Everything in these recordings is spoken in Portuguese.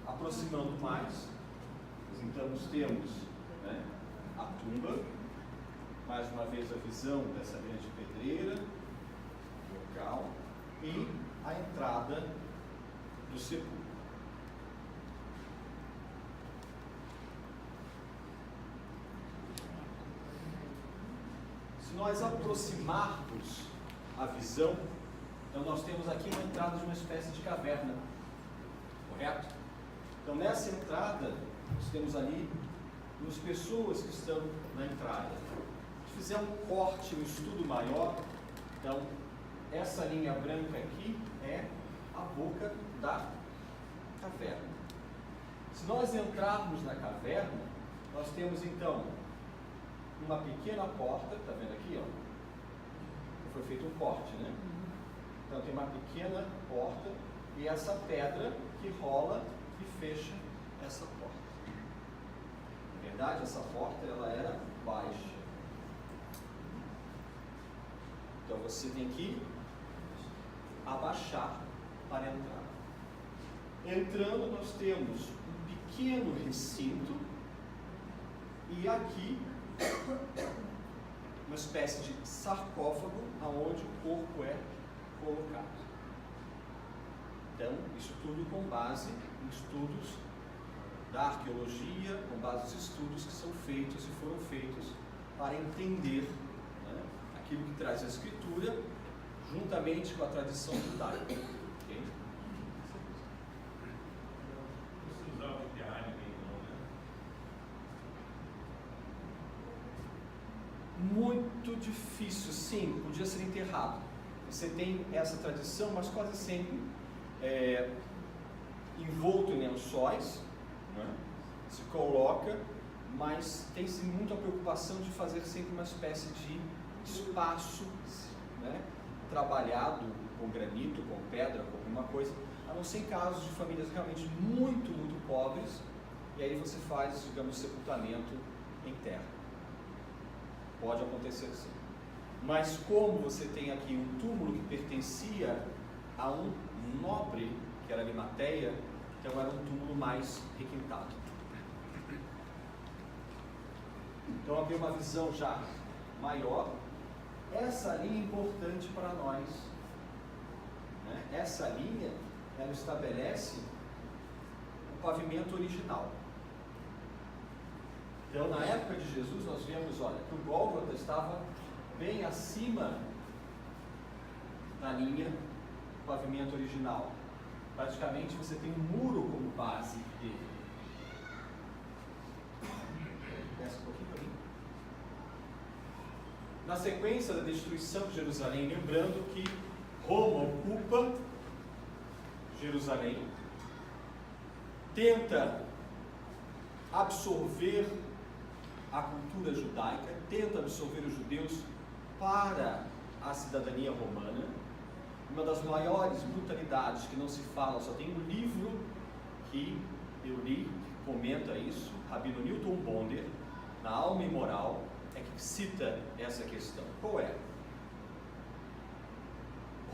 Aproximando mais, então nós temos, né, a tumba, mais uma vez a visão dessa grande pedreira, local, e a entrada do sepulcro. Se nós aproximarmos a visão, então nós temos aqui uma entrada de uma espécie de caverna, correto? Então, nessa entrada, nós temos ali duas pessoas que estão na entrada. Se fizer um corte, um estudo maior, então, essa linha branca aqui é a boca da caverna. Se nós entrarmos na caverna, nós temos, então, uma pequena porta, está vendo aqui, ó? Foi feito um corte, né? Então, tem uma pequena porta e essa pedra que rola e fecha essa porta. Na verdade, essa porta ela era baixa. Então você tem que abaixar para entrar. Entrando, nós temos um pequeno recinto e aqui uma espécie de sarcófago aonde o corpo é colocado. Então, isso tudo com base em estudos da arqueologia, com base nos estudos que são feitos e foram feitos para entender, né, aquilo que traz a escritura, juntamente com a tradição judaica. Okay? Muito difícil, sim, podia ser enterrado. Você tem essa tradição, mas quase sempre envolto em lençóis, né? Se coloca, mas tem-se muita preocupação de fazer sempre uma espécie de espaço, né, trabalhado com granito, com pedra, com alguma coisa, a não ser em casos de famílias realmente muito, muito pobres, e aí você faz, digamos, sepultamento em terra. Pode acontecer sim. Mas como você tem aqui um túmulo que pertencia a um nobre, que era Arimateia, então era um túmulo mais requintado. Então havia uma visão já maior. Essa linha é importante para nós, né? Essa linha, ela estabelece o pavimento original. Então, na época de Jesus, nós vemos, olha, que o Gólgota estava bem acima da linha do pavimento original. Praticamente você tem um muro como base dele. Desce um pouquinho para mim. Na sequência da destruição de Jerusalém, lembrando que Roma ocupa Jerusalém, tenta absorver a cultura judaica, tenta absorver os judeus para a cidadania romana. Uma das maiores brutalidades que não se fala, só tem um livro que eu li, que comenta isso, Rabino Newton Bonder, na Alma e Moral, é que cita essa questão. Qual é?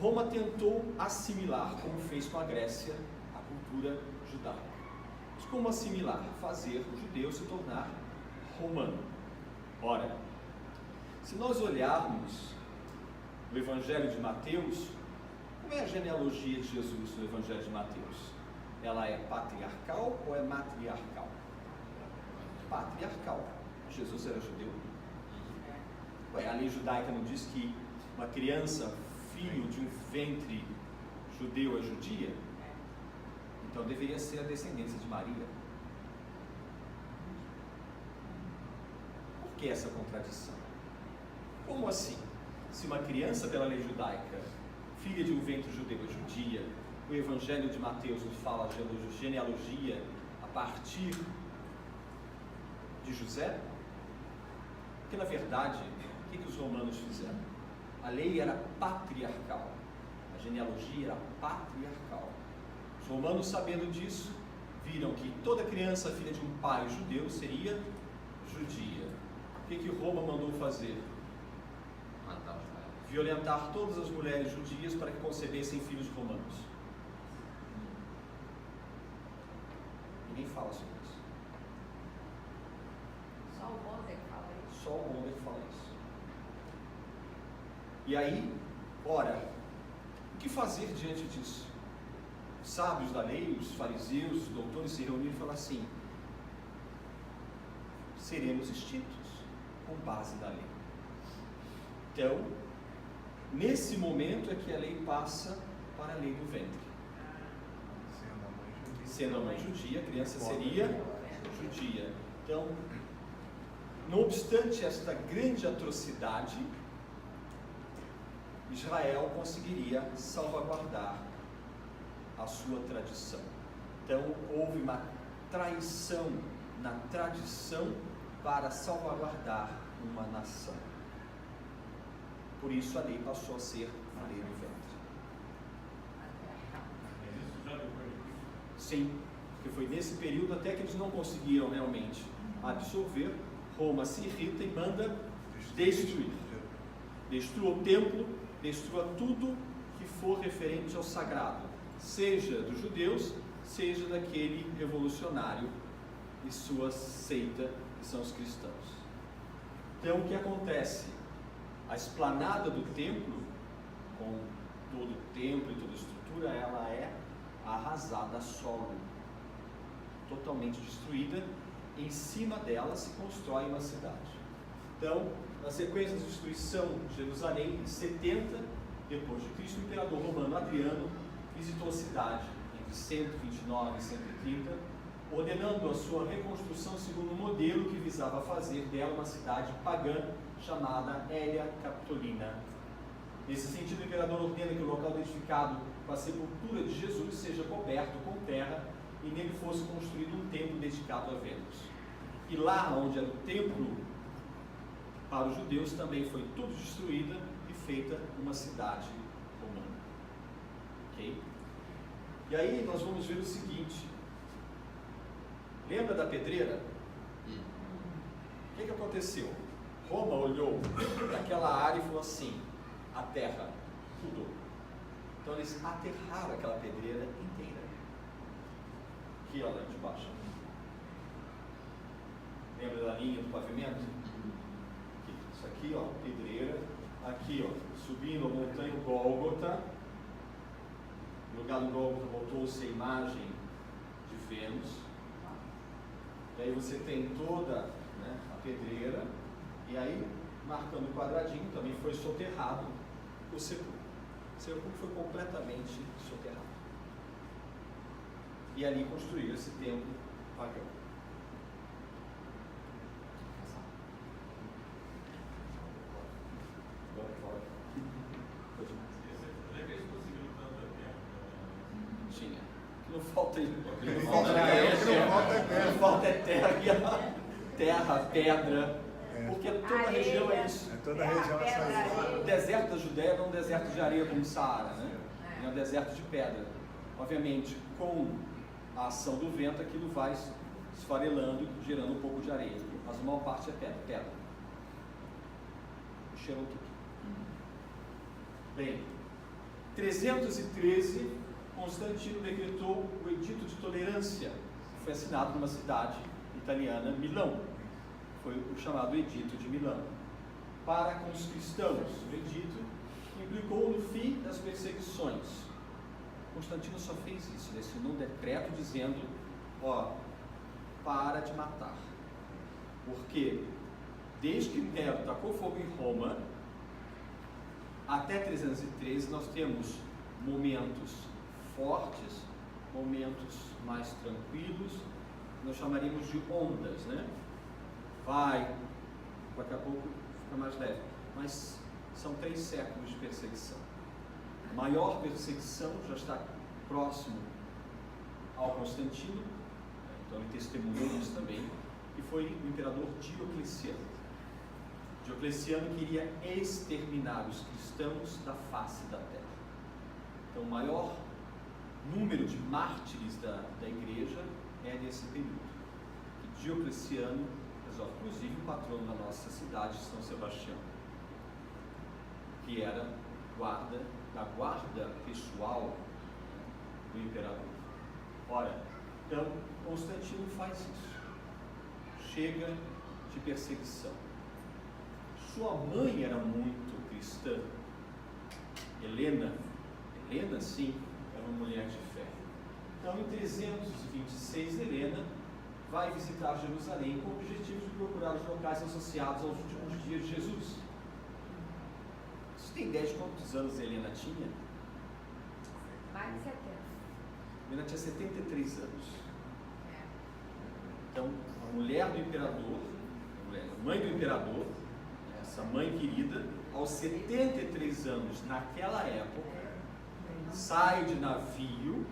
Roma tentou assimilar, como fez com a Grécia, a cultura judaica. Mas como assimilar? Fazer o judeu se tornar romano. Ora, se nós olharmos o Evangelho de Mateus, como é a genealogia de Jesus no Evangelho de Mateus? Ela é patriarcal ou é matriarcal? Patriarcal. Jesus era judeu. Ué, a lei judaica não diz que uma criança, filho de um ventre judeu é judia? Então deveria ser a descendência de Maria. Por que essa contradição? Como assim? Se uma criança pela lei judaica, filha de um ventre judeu é judia, o Evangelho de Mateus nos fala de genealogia a partir de José? Porque, na verdade, o que os romanos fizeram? A lei era patriarcal, a genealogia era patriarcal. Os romanos, sabendo disso, viram que toda criança filha de um pai judeu seria judia. O que Roma mandou fazer? Matar os pais. Violentar todas as mulheres judias para que concebessem filhos romanos. Ninguém fala sobre isso. Só o Bonner fala isso. Só o Bonner fala isso. E aí, ora, o que fazer diante disso? Os sábios da lei, os fariseus, os doutores se reuniram e falaram assim: seremos extintos com base na lei. Então, nesse momento é que a lei passa para a lei do ventre. Sendo a mãe judia, a criança seria judia. Então, não obstante esta grande atrocidade, Israel conseguiria salvaguardar a sua tradição. Então, houve uma traição na tradição para salvaguardar uma nação. Por isso a lei passou a ser a lei do ventre. Sim, porque foi nesse período até que eles não conseguiram realmente absorver. Roma se irrita e manda destruir. Destrua o templo, destrua tudo que for referente ao sagrado, seja dos judeus, seja daquele revolucionário e sua seita, que são os cristãos. Então, o que acontece? A esplanada do templo, com todo o templo e toda a estrutura, ela é arrasada a solo, totalmente destruída. Em cima dela se constrói uma cidade. Então, na sequência da destruição de Jerusalém, em 70 depois de Cristo, o imperador romano Adriano visitou a cidade entre 129 e 130, ordenando a sua reconstrução segundo um modelo que visava fazer dela uma cidade pagã chamada Hélia Capitolina. Nesse sentido, o imperador ordena que o local edificado com a sepultura de Jesus seja coberto com terra e nele fosse construído um templo dedicado a Vênus. E lá onde era o templo para os judeus também foi tudo destruída e feita uma cidade romana. Ok? E aí nós vamos ver o seguinte: lembra da pedreira? O que aconteceu? Roma olhou para aquela área e falou assim: a terra mudou. Então eles aterraram aquela pedreira inteira. Aqui, olha, de baixo. Lembra da linha do pavimento? Aqui. Isso aqui, ó, pedreira. Aqui, ó, subindo a montanha Gólgota. No lugar do Gólgota voltou-se a imagem de Vênus. E aí você tem toda, né, a pedreira. E aí, marcando o quadradinho, também foi soterrado o sepulcro. O sepulcro foi completamente soterrado. E ali construíram esse templo pagão. Tinha. Que não falta terra, terra, pedra, porque toda a região é isso. Toda a região é essa. O deserto da Judéia não é um deserto de areia como o Saara, né? É um deserto de pedra. Obviamente, com a ação do vento, aquilo vai esfarelando, gerando um pouco de areia. Mas a maior parte é pedra. Encheram tudo. Bem, 313, Constantino decretou o Edito de Tolerância, que foi assinado numa cidade italiana, Milão. Foi o chamado Edito de Milão. Para com os cristãos, o edito implicou no fim das perseguições. Constantino só fez isso, ele assinou um decreto dizendo: ó, para de matar. Porque desde que Nero tacou fogo em Roma, até 313 nós temos momentos fortes, momentos mais tranquilos, nós chamaríamos de ondas, né? Vai, daqui a pouco fica mais leve, mas são 3 séculos de perseguição. A maior perseguição já está próximo ao Constantino, então ele testemunhou isso também, que foi o imperador Diocleciano. Diocleciano queria exterminar os cristãos da face da terra. Então, o maior número de mártires da igreja é nesse período. Que Diocleciano resolve, inclusive o patrono da nossa cidade, São Sebastião, que era da guarda pessoal do imperador. Ora, então, Constantino faz isso. Chega de perseguição. Sua mãe era muito cristã. Helena, sim, era uma mulher de fé. Então, em 326, Helena vai visitar Jerusalém com o objetivo de procurar os locais associados aos últimos dias de Jesus. Você tem ideia de quantos anos Helena tinha? Mais de 70. Helena tinha 73 anos. Então, a mulher do imperador, a mãe do imperador, essa mãe querida, aos 73 anos, naquela época, sai de navio,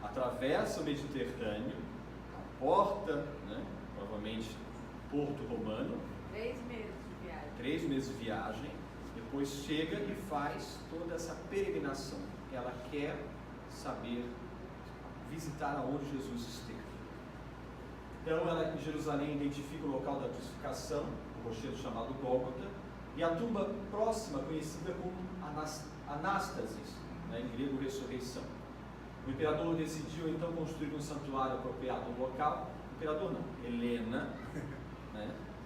atravessa o Mediterrâneo, aporta, provavelmente, Porto Romano. 3 meses de viagem. 3 meses de viagem, depois chega e faz toda essa peregrinação. Ela quer saber, visitar aonde Jesus esteve. Então, ela em Jerusalém identifica o local da crucificação, o rochedo chamado Gólgota, e a tumba próxima, conhecida como Anástasis, em grego ressurreição. O imperador decidiu então construir um santuário apropriado no local. O imperador não, Helena,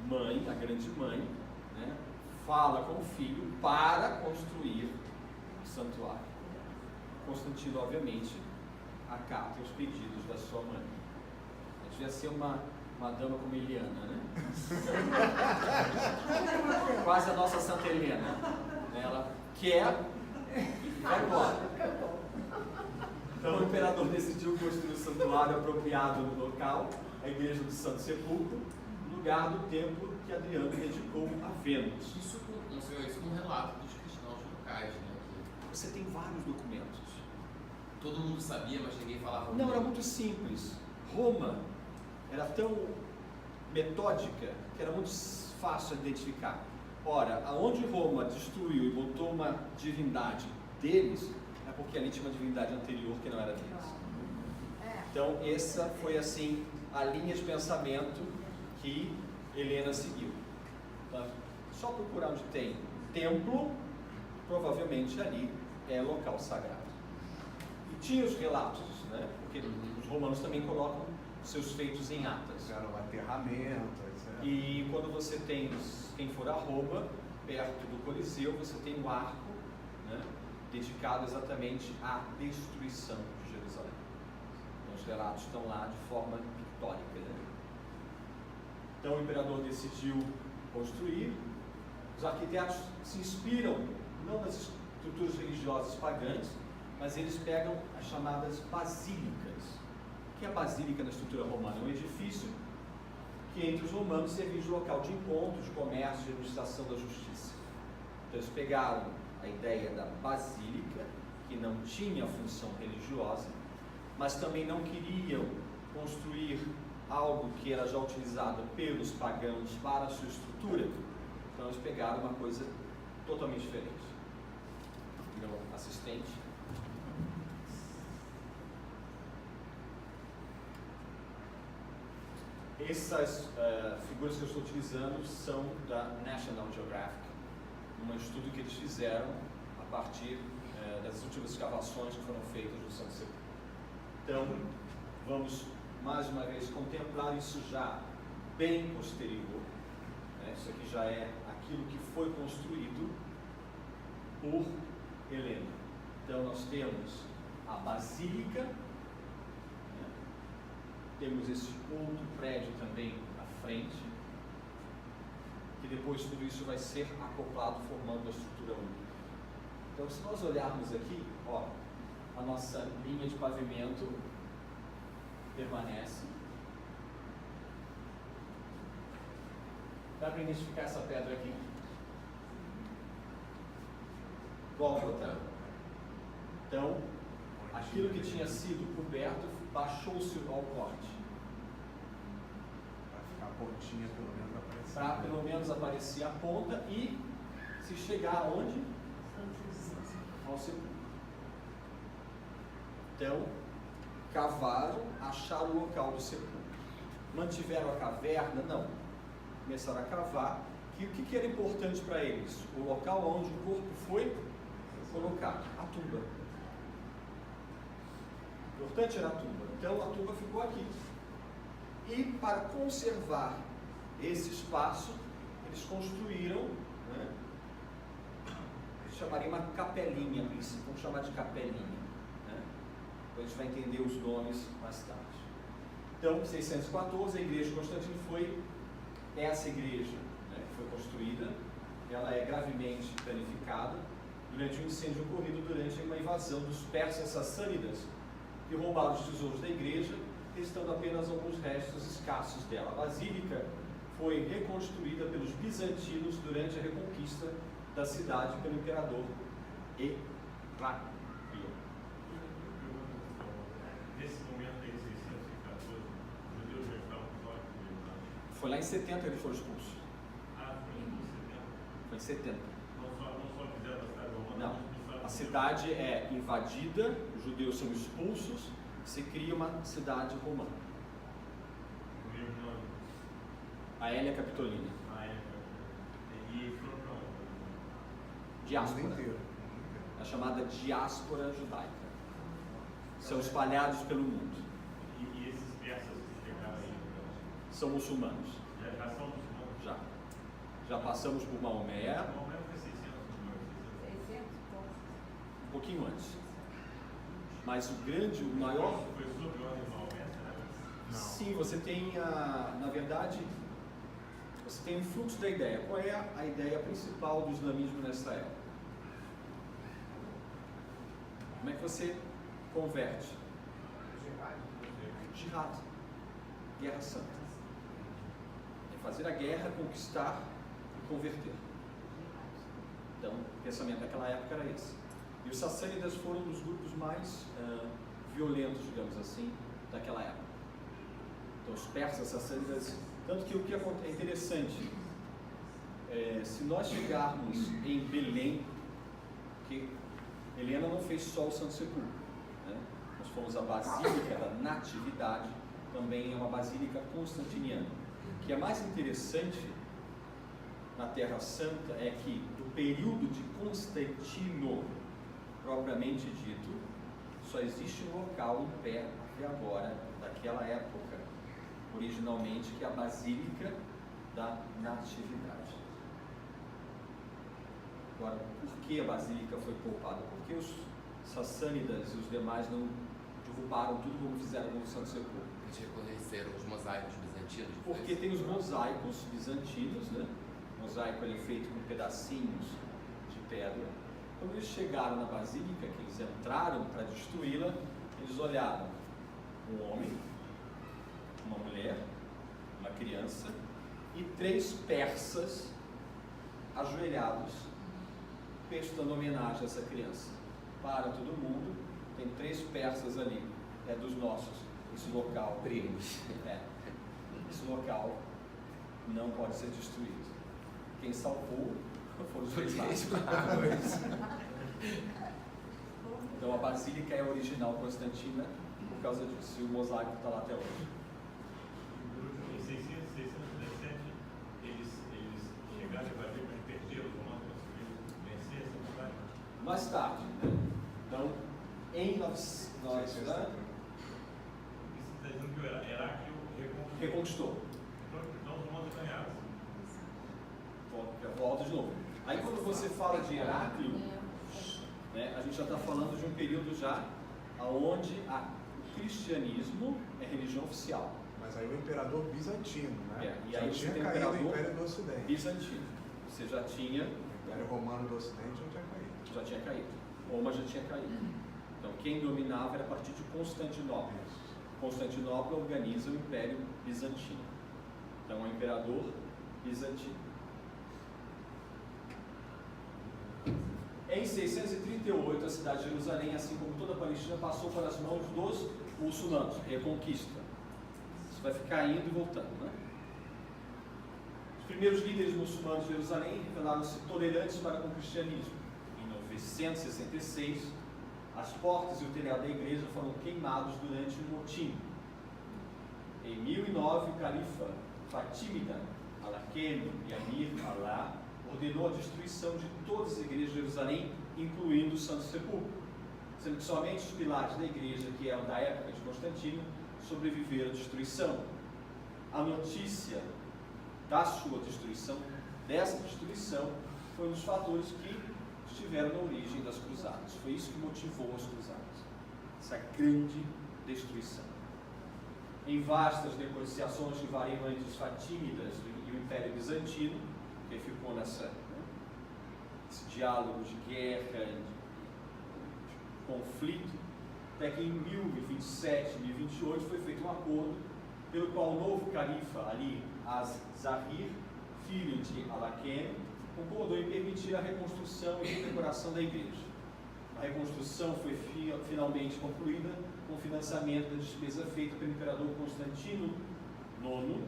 mãe, a grande mãe, fala com o filho para construir o santuário. Constantino, obviamente, acata os pedidos da sua mãe. Devia ser uma dama como Eliana, Quase a nossa Santa Helena. Ela quer e vai embora. Então o imperador decidiu construir um santuário apropriado no local, a igreja do Santo Sepulcro, lugar do templo que Adriano dedicou a Vênus. Isso com um relato dos cristãos locais, Você tem vários documentos. Todo mundo sabia, mas ninguém falava. Não, era muito simples. Roma era tão metódica que era muito fácil de identificar. Ora, aonde Roma destruiu e botou uma divindade deles, é porque ali tinha uma divindade anterior que não era deles. Então, essa foi assim a linha de pensamento que Helena seguiu. Tá? Só procurar onde tem templo, provavelmente ali é local sagrado. E tinha os relatos, porque os romanos também colocam seus feitos em atas. Era um aterramento, etc. E quando você tem, quem for a Roma, perto do Coliseu, você tem um arco, dedicado exatamente à destruição de Jerusalém. Então, os relatos estão lá de forma pictórica. Então o imperador decidiu construir. Os arquitetos se inspiram não nas estruturas religiosas pagãs, mas eles pegam as chamadas basílicas. O que é a basílica na estrutura romana? É um edifício que entre os romanos servia de local de encontro, de comércio, de administração da justiça. Então eles pegaram a ideia da basílica, que não tinha função religiosa, mas também não queriam construir algo que era já utilizado pelos pagãos para a sua estrutura. Então eles pegaram uma coisa totalmente diferente. Meu assistente. Essas figuras que eu estou utilizando são da National Geographic, um estudo que eles fizeram a partir das últimas escavações que foram feitas no Santo Sepulcro. Então, vamos mais uma vez contemplar isso já bem posterior. Isso aqui já é aquilo que foi construído por Helena. Então, nós temos a Basílica, temos esse outro prédio também à frente, que depois tudo isso vai ser acoplado, formando uma estrutura única. Então, se nós olharmos aqui, a nossa linha de pavimento permanece. Dá para identificar essa pedra aqui? Gólgota. Então, aquilo que tinha sido coberto baixou-se ao corte. A pontinha pelo menos aparecer. Para pelo menos aparecer a ponta e se chegar aonde? Ao sepulcro. Então, cavaram, acharam o local do sepulcro. Mantiveram a caverna? Não. Começaram a cavar. E o que era importante para eles? O local onde o corpo foi colocado, a tumba. O importante era a tumba. Então a tumba ficou aqui. E para conservar esse espaço, eles construíram, né, chamaria uma capelinha, vamos chamar de capelinha. Né? Depois a gente vai entender os nomes mais tarde. Então, em 614, a igreja de Constantino foi essa igreja, né, que foi construída. Ela é gravemente danificada durante um incêndio ocorrido durante uma invasão dos persas sassânidas, que roubaram os tesouros da igreja, restando apenas alguns restos escassos dela. A basílica foi reconstruída pelos bizantinos durante a reconquista da cidade pelo imperador Heraclio. Nesse momento aí, 614, os judeus já estavam fora de Jerusalém. Foi lá em 70 que eles foram expulsos. Ah, foi em 70. Foi em 70. Não só fizeram a cidade romana, Não. mas expulsaram A cidade é invadida, os judeus são expulsos, se cria uma cidade romana. o mesmo nome. A Hélia Capitolina. Ah, é. E foram para onde? Diáspora. O mundo inteiro. A chamada diáspora judaica. São espalhados pelo mundo. E esses persas que chegaram aí, São muçulmanos. já são muçulmanos? Já. Já passamos por Maomé, Não, mesmo que 600, não, 600. 600 pontos. um pouquinho antes. Mas o maior... Foi sob ordem de Maomé, será? Não. Sim, você tem, na verdade, você tem um fluxo da ideia. Qual é a ideia principal do islamismo nessa época? Como é que você converte? Jihad. Guerra santa. É fazer a guerra, conquistar e converter. Então, o pensamento daquela época era esse. E os sassânidas foram um dos grupos mais violentos, digamos assim, daquela época. Então, os persas sassânidas, tanto que o que é interessante, se nós chegarmos em Belém, que Helena não fez só o Santo Sepulcro, né? Nós fomos à Basílica da Natividade, também é uma basílica constantiniana. O que é mais interessante na Terra Santa é que do período de Constantino, propriamente dito, só existe um local em pé até agora, daquela época, originalmente, que é a Basílica da Natividade. Agora, por que a Basílica foi poupada? Porque os sassânidas e os demais não derrubaram tudo como fizeram no Santo Sepulcro. Eles reconheceram os mosaicos bizantinos. Porque tem os mosaicos bizantinos, né? O mosaico ele é feito com pedacinhos de pedra. Quando eles chegaram na Basílica, que eles entraram para destruí-la, eles olharam um homem, uma mulher, uma criança e 3 persas ajoelhados, prestando homenagem a essa criança. Para todo mundo, tem 3 persas ali, é dos nossos. Esse local, Primos. Esse local não pode ser destruído. Quem salvou foram os soldados. Então a Basílica é original constantina por causa disso. E o mosaico está lá até hoje. Em 617, eles chegaram a invadir, mas perderam, os romanos conseguiram vencer essa batalha. Mais tarde, né? Então, em nós, né? Isso está dizendo que o Heráclio Reconquistou. Então os romanos ganharam. Volta de novo. Aí quando você fala de Heráclio, né, a gente já está falando de um período já onde o cristianismo é religião oficial. Mas aí o imperador bizantino, né? E aí Já você tinha tem o caído o imperador Império do Ocidente. bizantino. Você já tinha, O Império Romano do Ocidente já tinha caído. Roma já tinha caído. Então quem dominava era a partir de Constantinopla. Constantinopla organiza o Império Bizantino. Então é o imperador bizantino. Em 638, a cidade de Jerusalém, assim como toda a Palestina, passou para as mãos dos muçulmanos. Reconquista. Isso vai ficar indo e voltando, né? Os primeiros líderes muçulmanos de Jerusalém revelaram-se tolerantes para com o cristianismo. Em 966, as portas e o telhado da igreja foram queimados durante um motim. Em 1009, o califa Fatímida Al-Hakem e Amir Allah ordenou a destruição de todas as igrejas de Jerusalém, incluindo o Santo Sepulcro, sendo que somente os pilares da igreja, que eram da época de Constantino, sobreviveram à destruição. A notícia da sua destruição, dessa destruição, foi um dos fatores que estiveram na origem das cruzadas. Foi isso que motivou as cruzadas, essa grande destruição. Em vastas negociações que variam entre os Fatímidas e o Império Bizantino, que ficou nesse diálogo de guerra, de conflito, até que em 1027, 1028 foi feito um acordo pelo qual o novo califa Ali Az-Zahir, filho de Al-Hakem, concordou em permitir a reconstrução e redecoração da igreja. A reconstrução foi finalmente concluída com o financiamento da despesa feita pelo imperador Constantino IX,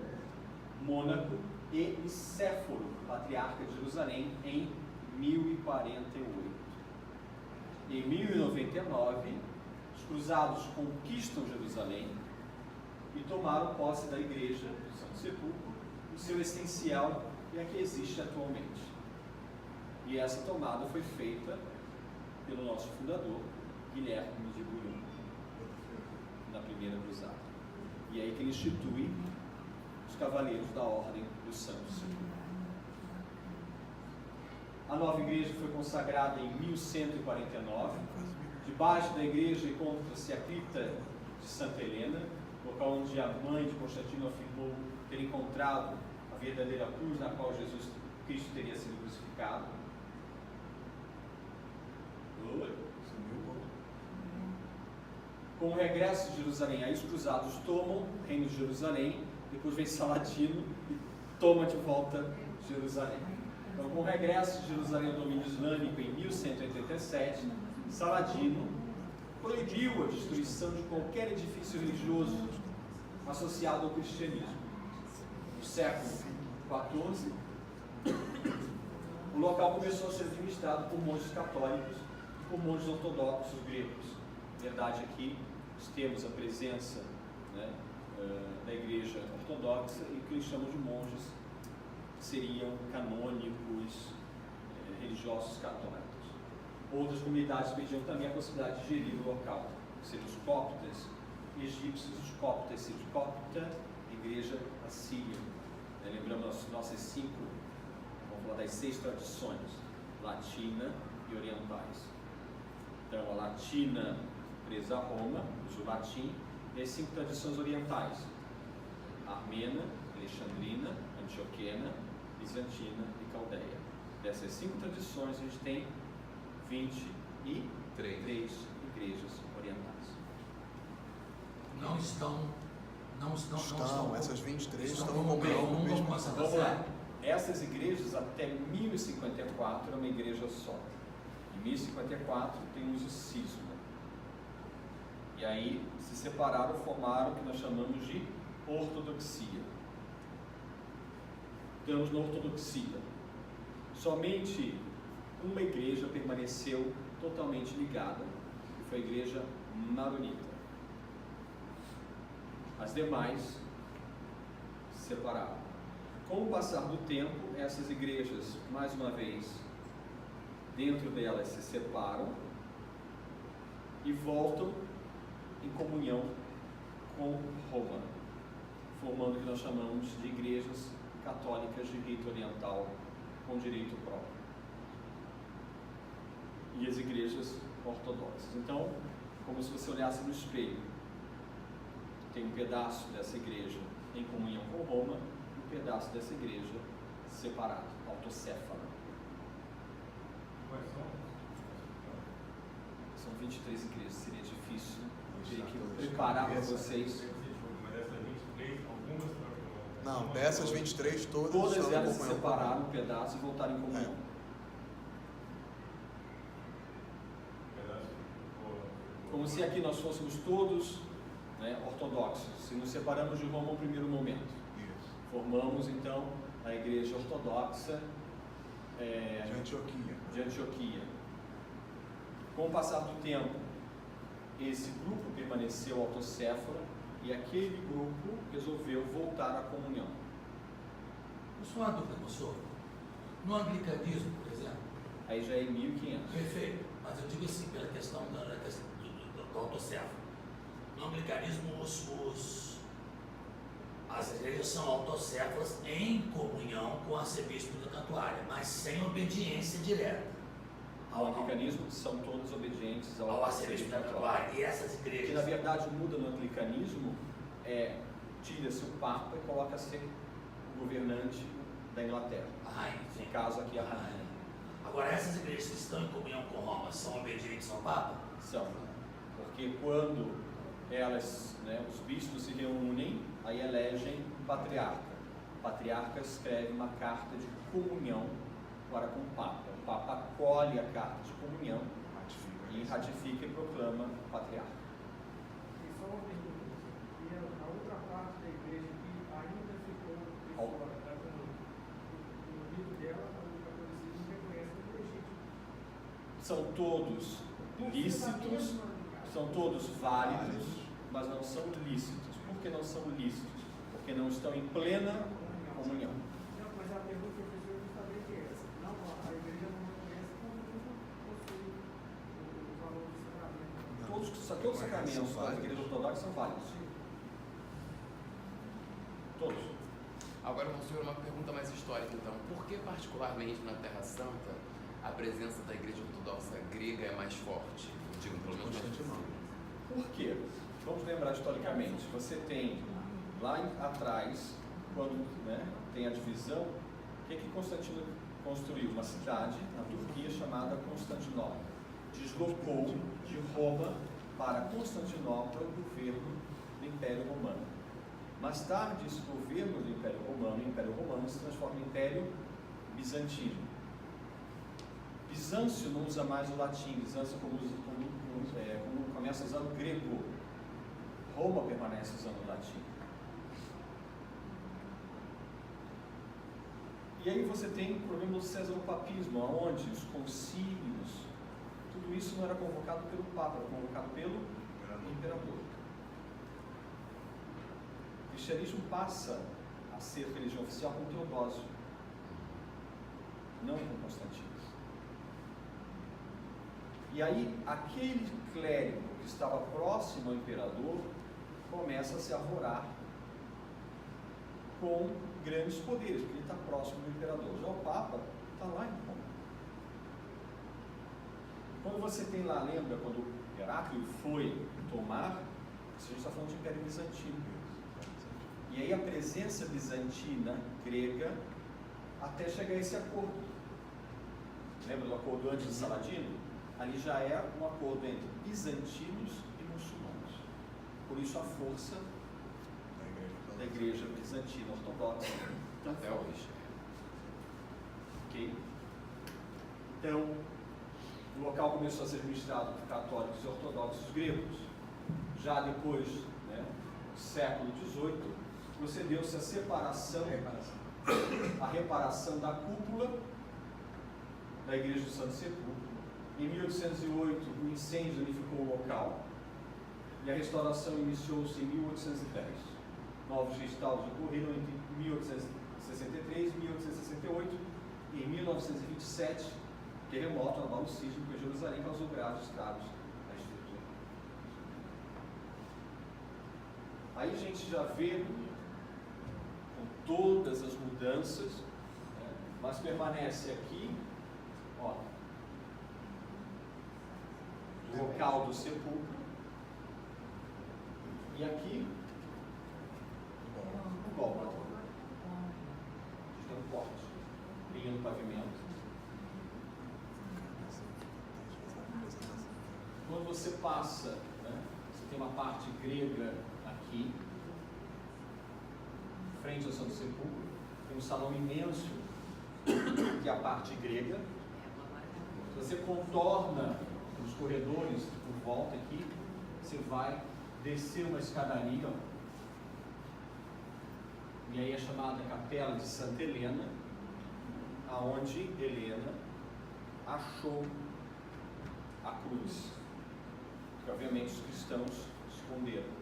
Mônaco e Nicéforo, patriarca de Jerusalém, em 1048. Em 1099, os cruzados conquistam Jerusalém e tomaram posse da igreja do Santo Sepulcro, o seu essencial e a que existe atualmente. E essa tomada foi feita pelo nosso fundador, Guilherme de Bouillon, na primeira cruzada. E é aí que ele institui os cavaleiros da Ordem dos Santos. A nova igreja foi consagrada em 1149. Debaixo da igreja encontra-se a cripta de Santa Helena, local onde a mãe de Constantino afirmou ter encontrado a verdadeira cruz na qual Jesus Cristo teria sido crucificado. Com o regresso de Jerusalém, aí os cruzados tomam o reino de Jerusalém, depois vem Saladino e toma de volta Jerusalém. Então, com o regresso de Jerusalém ao domínio islâmico em 1187, Saladino proibiu a destruição de qualquer edifício religioso associado ao cristianismo. No século XIV, o local começou a ser administrado por monges católicos e por monges ortodoxos gregos. Verdade aqui, nós temos a presença, né, da igreja ortodoxa e que eles chamam de monges, que seriam canônicos, religiosos católicos. Outras comunidades pediam também a possibilidade de gerir o local, que seriam os coptas egípcios, os coptas de copta, igreja assíria. Lembramos nossas 5, vamos falar das 6 tradições, latina e orientais. Então, a latina presa a Roma, uso latim, e as 5 tradições orientais: armena, alexandrina, antioquena, bizantina e caldeia. Dessas 5 tradições, a gente tem 23 igrejas orientais. Essas 23 estão no mesmo. Vamos lá. Essas igrejas, até 1054, era uma igreja só. Em 1054 tem o uso cisma. E aí se separaram, formaram o que nós chamamos de ortodoxia. Estamos na ortodoxia. Somente uma igreja permaneceu totalmente ligada, que foi a igreja maronita. As demais se separaram. Com o passar do tempo, essas igrejas, mais uma vez, dentro delas se separam e voltam em comunhão com Roma, formando o que nós chamamos de igrejas católicas de rito oriental com direito próprio. E as igrejas ortodoxas. Então, como se você olhasse no espelho, tem um pedaço dessa igreja em comunhão com Roma e um pedaço dessa igreja separado, autocéfala. Quais são? São 23 igrejas, seria difícil preparar para vocês. Mas dessas 23, algumas não, dessas 23 todas elas se separaram um pedaço e voltaram em comunhão. Como se aqui nós fôssemos todos, né, ortodoxos. Se nos separamos de Roma no primeiro momento, formamos então na igreja ortodoxa De Antioquia. Com o passar do tempo, esse grupo permaneceu autocéfalo e aquele grupo resolveu voltar à comunhão. Só uma dúvida, professor. No anglicanismo, por exemplo, Aí já é em 1500. perfeito, mas eu digo assim, pela questão do autocéfalo. No anglicanismo, as igrejas são autocéfalas em comunhão com o arcebispo da Cantuária, mas sem obediência direta O anglicanismo são todos obedientes ao arcebispo da Cantuária. E essas Que igrejas... na verdade muda no anglicanismo tira-se o Papa e coloca-se o governante da Inglaterra. No caso aqui a rainha. Agora, essas igrejas que estão em comunhão com Roma são obedientes ao Papa? São. Porque quando elas, os bispos se reúnem, aí elegem um patriarca. O patriarca escreve uma carta de comunhão para com o Papa. O Papa acolhe a carta de comunhão e ratifica e proclama o patriarca. E só uma pergunta, e a outra parte da igreja que ainda ficou de fora da comunhão, no rito dela, o catolicismo reconhece como legítimo. São todos lícitos, são todos válidos, mas não são lícitos. Por que não são lícitos? Porque não estão em plena comunhão. Não, mas a pergunta que eu fiz foi justamente essa. Não, a igreja não reconhece como não possui o valor do sacramento. Todos os sacramentos da igreja ortodoxa são válidos. Todos. Agora, senhor, uma pergunta mais histórica, então. Por que, particularmente na Terra Santa, a presença da igreja ortodoxa grega é mais forte? Eu digo, pelo menos mais visível. Por quê? Vamos lembrar historicamente. Você tem lá atrás, quando tem a divisão, o que Constantino construiu? Uma cidade na Turquia chamada Constantinopla. Deslocou de Roma para Constantinopla o governo do Império Romano. Mais tarde, esse governo do Império Romano se transforma em Império Bizantino. Bizâncio não usa mais o latim, Bizâncio começa usando o grego. Roma permanece usando o latim. E aí você tem o problema do cesaropapismo, onde os concílios, tudo isso não era convocado pelo Papa, era convocado pelo imperador. O cristianismo passa a ser religião oficial com Teodósio, não com Constantino. E aí, aquele clérigo que estava próximo ao imperador começa a se arvorar com grandes poderes, porque ele está próximo do imperador. Já o Papa está lá em Roma. Quando você tem lá, lembra, quando Heráclio foi tomar, a gente está falando de Império Bizantino. E aí a presença bizantina, grega, até chegar a esse acordo. Lembra do acordo antes de Saladino? Ali já é um acordo entre bizantinos e muçulmanos. Por isso a força da igreja bizantina ortodoxa Até hoje. Ok? Então, o local começou a ser administrado por católicos e ortodoxos gregos. Já depois, do século XVIII, procedeu-se a reparação da cúpula da Igreja do Santo Sepulcro. Em 1808, o incêndio unificou o local e a restauração iniciou-se em 1810. Novos restauros ocorreram entre 1863 e 1868 e em 1927, terremoto, abalo sísmico em Jerusalém causou graves estragos na estrutura. Aí a gente já vê com todas as mudanças, mas permanece aqui, o local do sepulcro, e aqui o Gólgota, tem um corte, linha no pavimento. Quando você passa, você tem uma parte grega aqui, frente ao Santo Sepulcro, tem um salão imenso, que é a parte grega. Você contorna os corredores por volta aqui, você vai descer uma escadaria, e aí é chamada Capela de Santa Helena, aonde Helena achou a cruz, que obviamente os cristãos esconderam.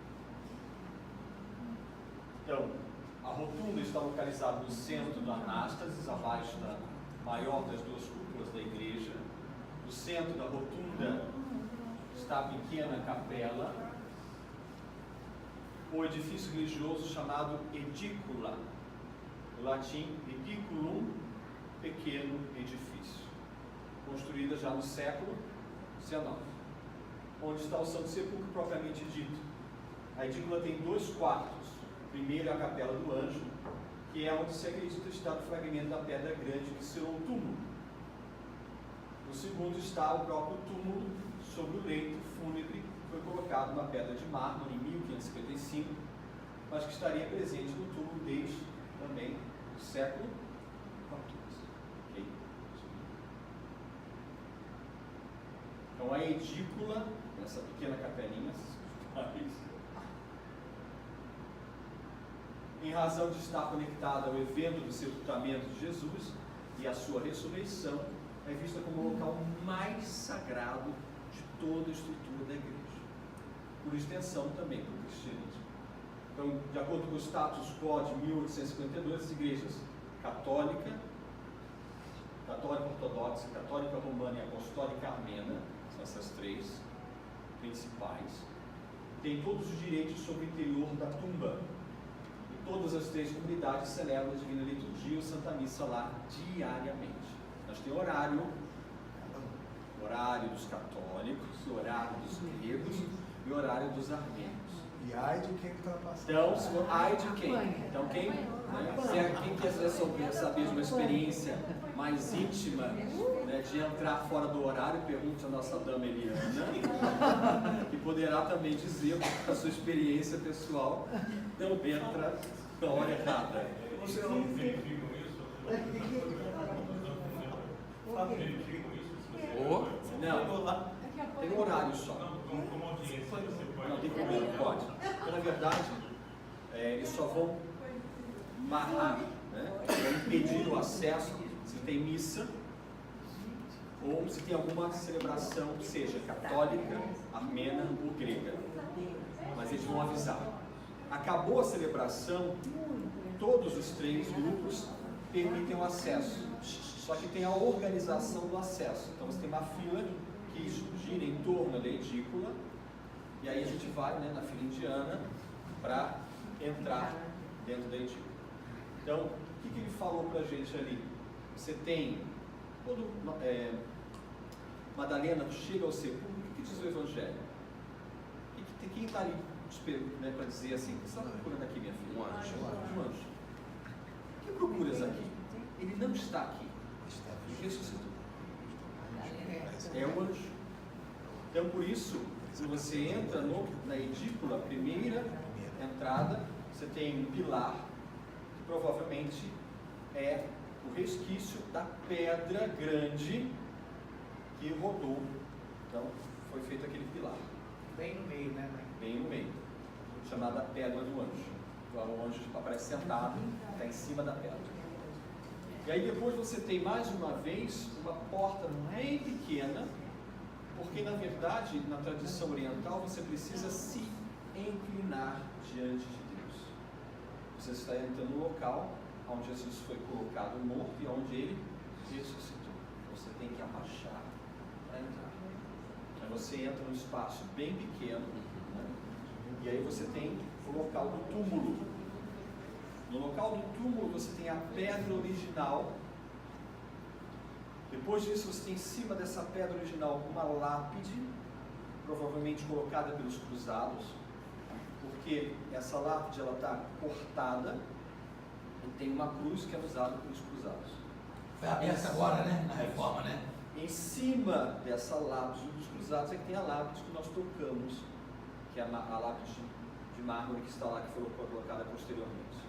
Então, a rotunda está localizada no centro do Anástasis, abaixo da maior das duas cúpulas da igreja. No centro da rotunda está a pequena capela, o edifício religioso chamado edícula, no latim ediculum, pequeno edifício, construída já no século XIX, onde está o Santo Sepulcro propriamente dito. A edícula tem 2 quartos. O primeiro é a Capela do Anjo, que é onde se acredita estar o fragmento da pedra grande que será o túmulo. No segundo está o próprio túmulo sobre o leito fúnebre, que foi colocado uma pedra de mármore em 1555, mas que estaria presente no túmulo desde também o século XIV. Okay? Então a edícula, essa pequena capelinha, em razão de estar conectada ao evento do sepultamento de Jesus e à sua ressurreição, é vista como o local mais sagrado de toda a estrutura da igreja, por extensão também para o cristianismo. Então, de acordo com o status quo de 1852, as igrejas católica ortodoxa, católica romana e apostólica armena, são essas 3 principais, têm todos os direitos sobre o interior da tumba. E todas as 3 comunidades celebram a Divina Liturgia ou Santa Missa lá diariamente. Nós temos horário dos católicos, horário dos gregos e horário dos armênios. E ai de quem está passando. Então, ai de quem? Então, quem quiser saber de uma experiência mais íntima, né, de entrar fora do horário, pergunte a nossa dama Eliana, que poderá também dizer a sua experiência pessoal, não entra na hora errada. Vocês não verificam isso? Verificam isso? Não, tem um horário só. Como audiência, você pode... Não tem problema, pode. Então, na verdade, eles só vão marcar, né? Vão impedir o acesso se tem missa ou se tem alguma celebração, seja católica, armena ou grega. Mas eles vão avisar. Acabou a celebração, todos os 3 grupos permitem o acesso. Só que tem a organização do acesso. Então você tem uma fila que gira em torno da edícula, e aí a gente vai, né, na fila indiana para entrar dentro da edícula. Então, o que ele falou para a gente ali? Você tem, quando Madalena chega ao sepulcro, o que diz o Evangelho? Quem está ali, né, para dizer assim, o que você está procurando aqui, minha filha? Um anjo. Um anjo. O que procuras aqui? Ele não está aqui. Ele ressuscitou. É o anjo. Então, por isso, se você entra na edícula, a primeira entrada, você tem um pilar, que provavelmente é o resquício da pedra grande que rodou. Então, foi feito aquele pilar. Bem no meio, né, mãe? Bem no meio. Chamada Pedra do Anjo. Então, o anjo aparece sentado, está em cima da pedra. E aí depois você tem mais uma vez uma porta bem pequena, porque na verdade, na tradição oriental, você precisa se inclinar diante de Deus. Você está entrando no local onde Jesus foi colocado morto e onde ele ressuscitou. Você tem que abaixar para entrar. Aí você entra num espaço bem pequeno, né? E aí você tem o local do túmulo. No local do túmulo você tem a pedra original. Depois disso você tem em cima dessa pedra original uma lápide, provavelmente colocada pelos cruzados, porque essa lápide ela está cortada e tem uma cruz que é usada pelos cruzados. Foi aberta agora, né? Na reforma, né? Em cima dessa lápide dos cruzados é que tem a lápide que nós tocamos, que é a lápide de mármore que está lá, que foi colocada posteriormente.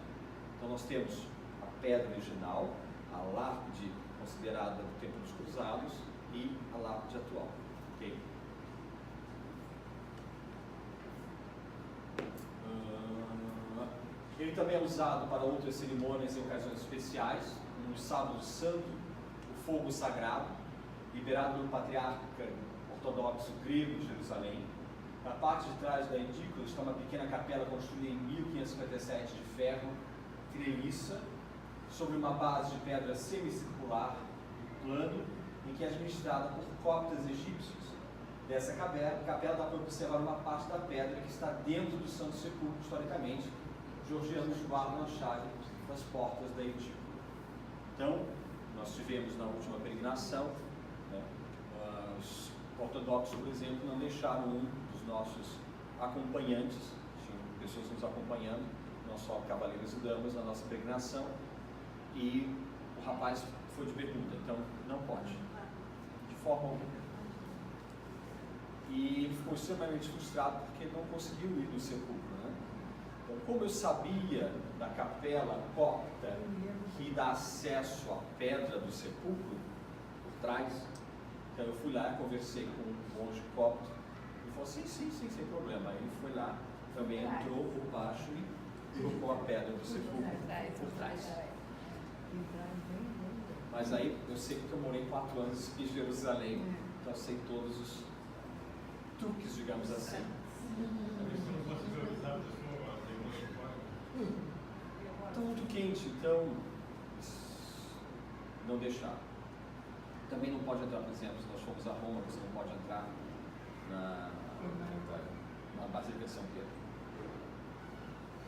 Então nós temos a pedra original, a lápide considerada do tempo dos cruzados e a lápide atual. Okay? Ele também é usado para outras cerimônias em ocasiões especiais. No sábado santo, o fogo sagrado, liberado pelo patriarca ortodoxo grego de Jerusalém. Na parte de trás da edícula está uma pequena capela construída em 1557 de ferro, treliça, sobre uma base de pedra semicircular, plano, em que é administrada por coptas egípcios. Dessa capela dá para observar uma parte da pedra que está dentro do Santo Sepulcro, historicamente. Georgianos guardam a chave das portas da edícula. Então, nós tivemos na última peregrinação, né, os ortodoxos, por exemplo, não deixaram um dos nossos acompanhantes, tinham pessoas nos acompanhando, não só cavaleiros e damas, na nossa peregrinação, e o rapaz foi de bermuda, então não pode, de forma alguma. E ele ficou extremamente frustrado porque não conseguiu ir no sepulcro, né? Então, como eu sabia da capela copta que dá acesso à pedra do sepulcro, por trás, então eu fui lá, conversei com um monge copto, e falou, sim, sem problema. Aí ele foi lá, também entrou por baixo e colocou a pedra do sepulcro por trás. Mas aí, eu sei que eu morei 4 anos em Jerusalém, então eu sei todos os truques, digamos assim. Mas se não fosse priorizado, a pessoa demora fora. Está muito quente, então não deixar. Também não pode entrar, por exemplo, se nós formos a Roma, você não pode entrar na Basílica de São Pedro.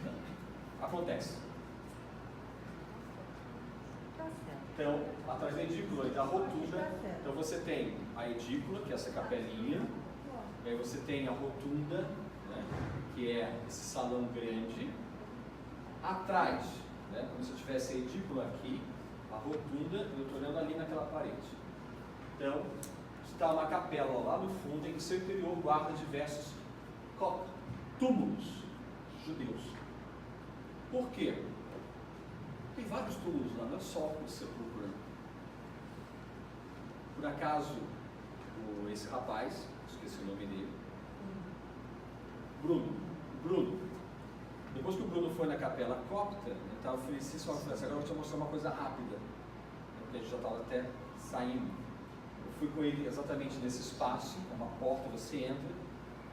Não. Acontece. Então, atrás da edícula e da rotunda, então você tem a edícula, que é essa capelinha, e aí você tem a rotunda, né, que é esse salão grande. Atrás, né, como se eu tivesse a edícula aqui, a rotunda, eu estou olhando ali naquela parede. Então, está uma capela lá no fundo, em que seu interior guarda diversos túmulos judeus. Por quê? Tem vários túmulos lá, não é só o sepulcro. Por acaso, esse rapaz, esqueci o nome dele, Bruno, depois que o Bruno foi na capela copta, ele estava felicíssimo, agora eu vou te mostrar uma coisa rápida, porque a gente já estava até saindo. Eu fui com ele exatamente nesse espaço, é uma porta, você entra,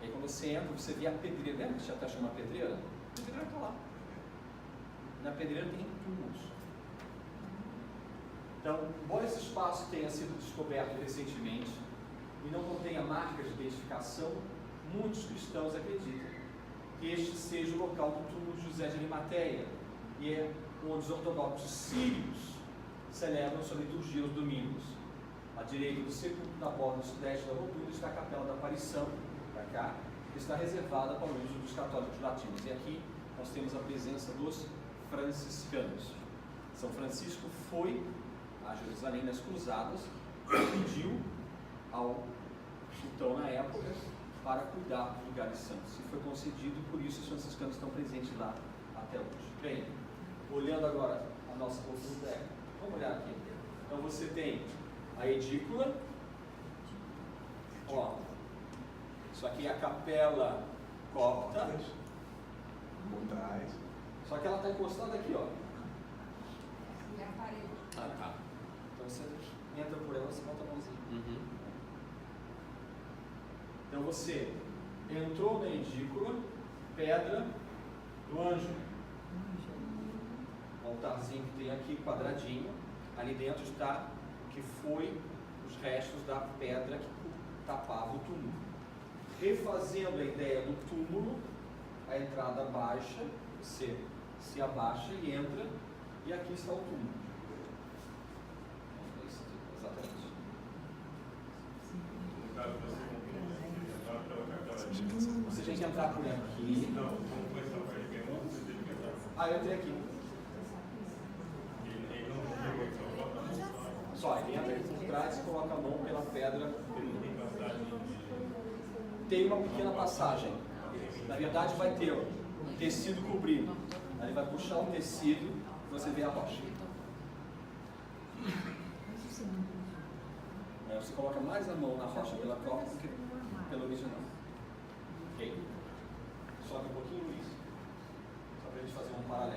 e aí quando você entra, você vê a pedreira. Lembra que já até chama pedreira? A pedreira está lá. Na pedreira tem túmulos. Então, embora esse espaço tenha sido descoberto recentemente e não contenha marcas de identificação, muitos cristãos acreditam que este seja o local do túmulo de José de Arimateia, e é onde os ortodoxos sírios celebram sua liturgia aos domingos. À direita do sepulcro, na borda sudeste da rotunda, está a Capela da Aparição, para cá, que está reservada para o uso dos católicos latinos. E aqui nós temos a presença dos franciscanos. São Francisco foi a Jerusalém nas cruzadas e pediu ao sultão na época para cuidar dos lugares santos. E foi concedido, por isso os franciscanos estão presentes lá até hoje. Bem, olhando agora a nossa rotunda, vamos olhar aqui. Então você tem a edícula, ó, isso aqui é a capela copta, Por trás. só que ela está encostada aqui, ó. E a parede. Ah, tá. Então você entra por ela, você bota a mãozinha. Uhum. Então você entrou na edícula, pedra do anjo. O altarzinho que tem aqui, quadradinho. Ali dentro está o que foi os restos da pedra que tapava o túmulo. Refazendo a ideia do túmulo, a entrada baixa, você se abaixa e entra, e aqui está o túmulo. Exatamente. No caso, você entrar pela capela. Você tem que entrar por aqui. Não, como foi essa parte que você teve que entrar? Ah, eu entrei aqui. Ele não chegou aqui, só bota a mão só. Só, ele entra aqui por trás e coloca a mão pela pedra. Ele não tem passagem de... Tem uma pequena passagem. Na verdade, vai ter um tecido cobrindo. Aí ele vai puxar o tecido e você vê a rocha. Aí você coloca mais a mão na rocha pela copa do que pelo original. Ok? Sobe um pouquinho isso. Só para a gente fazer um paralelo.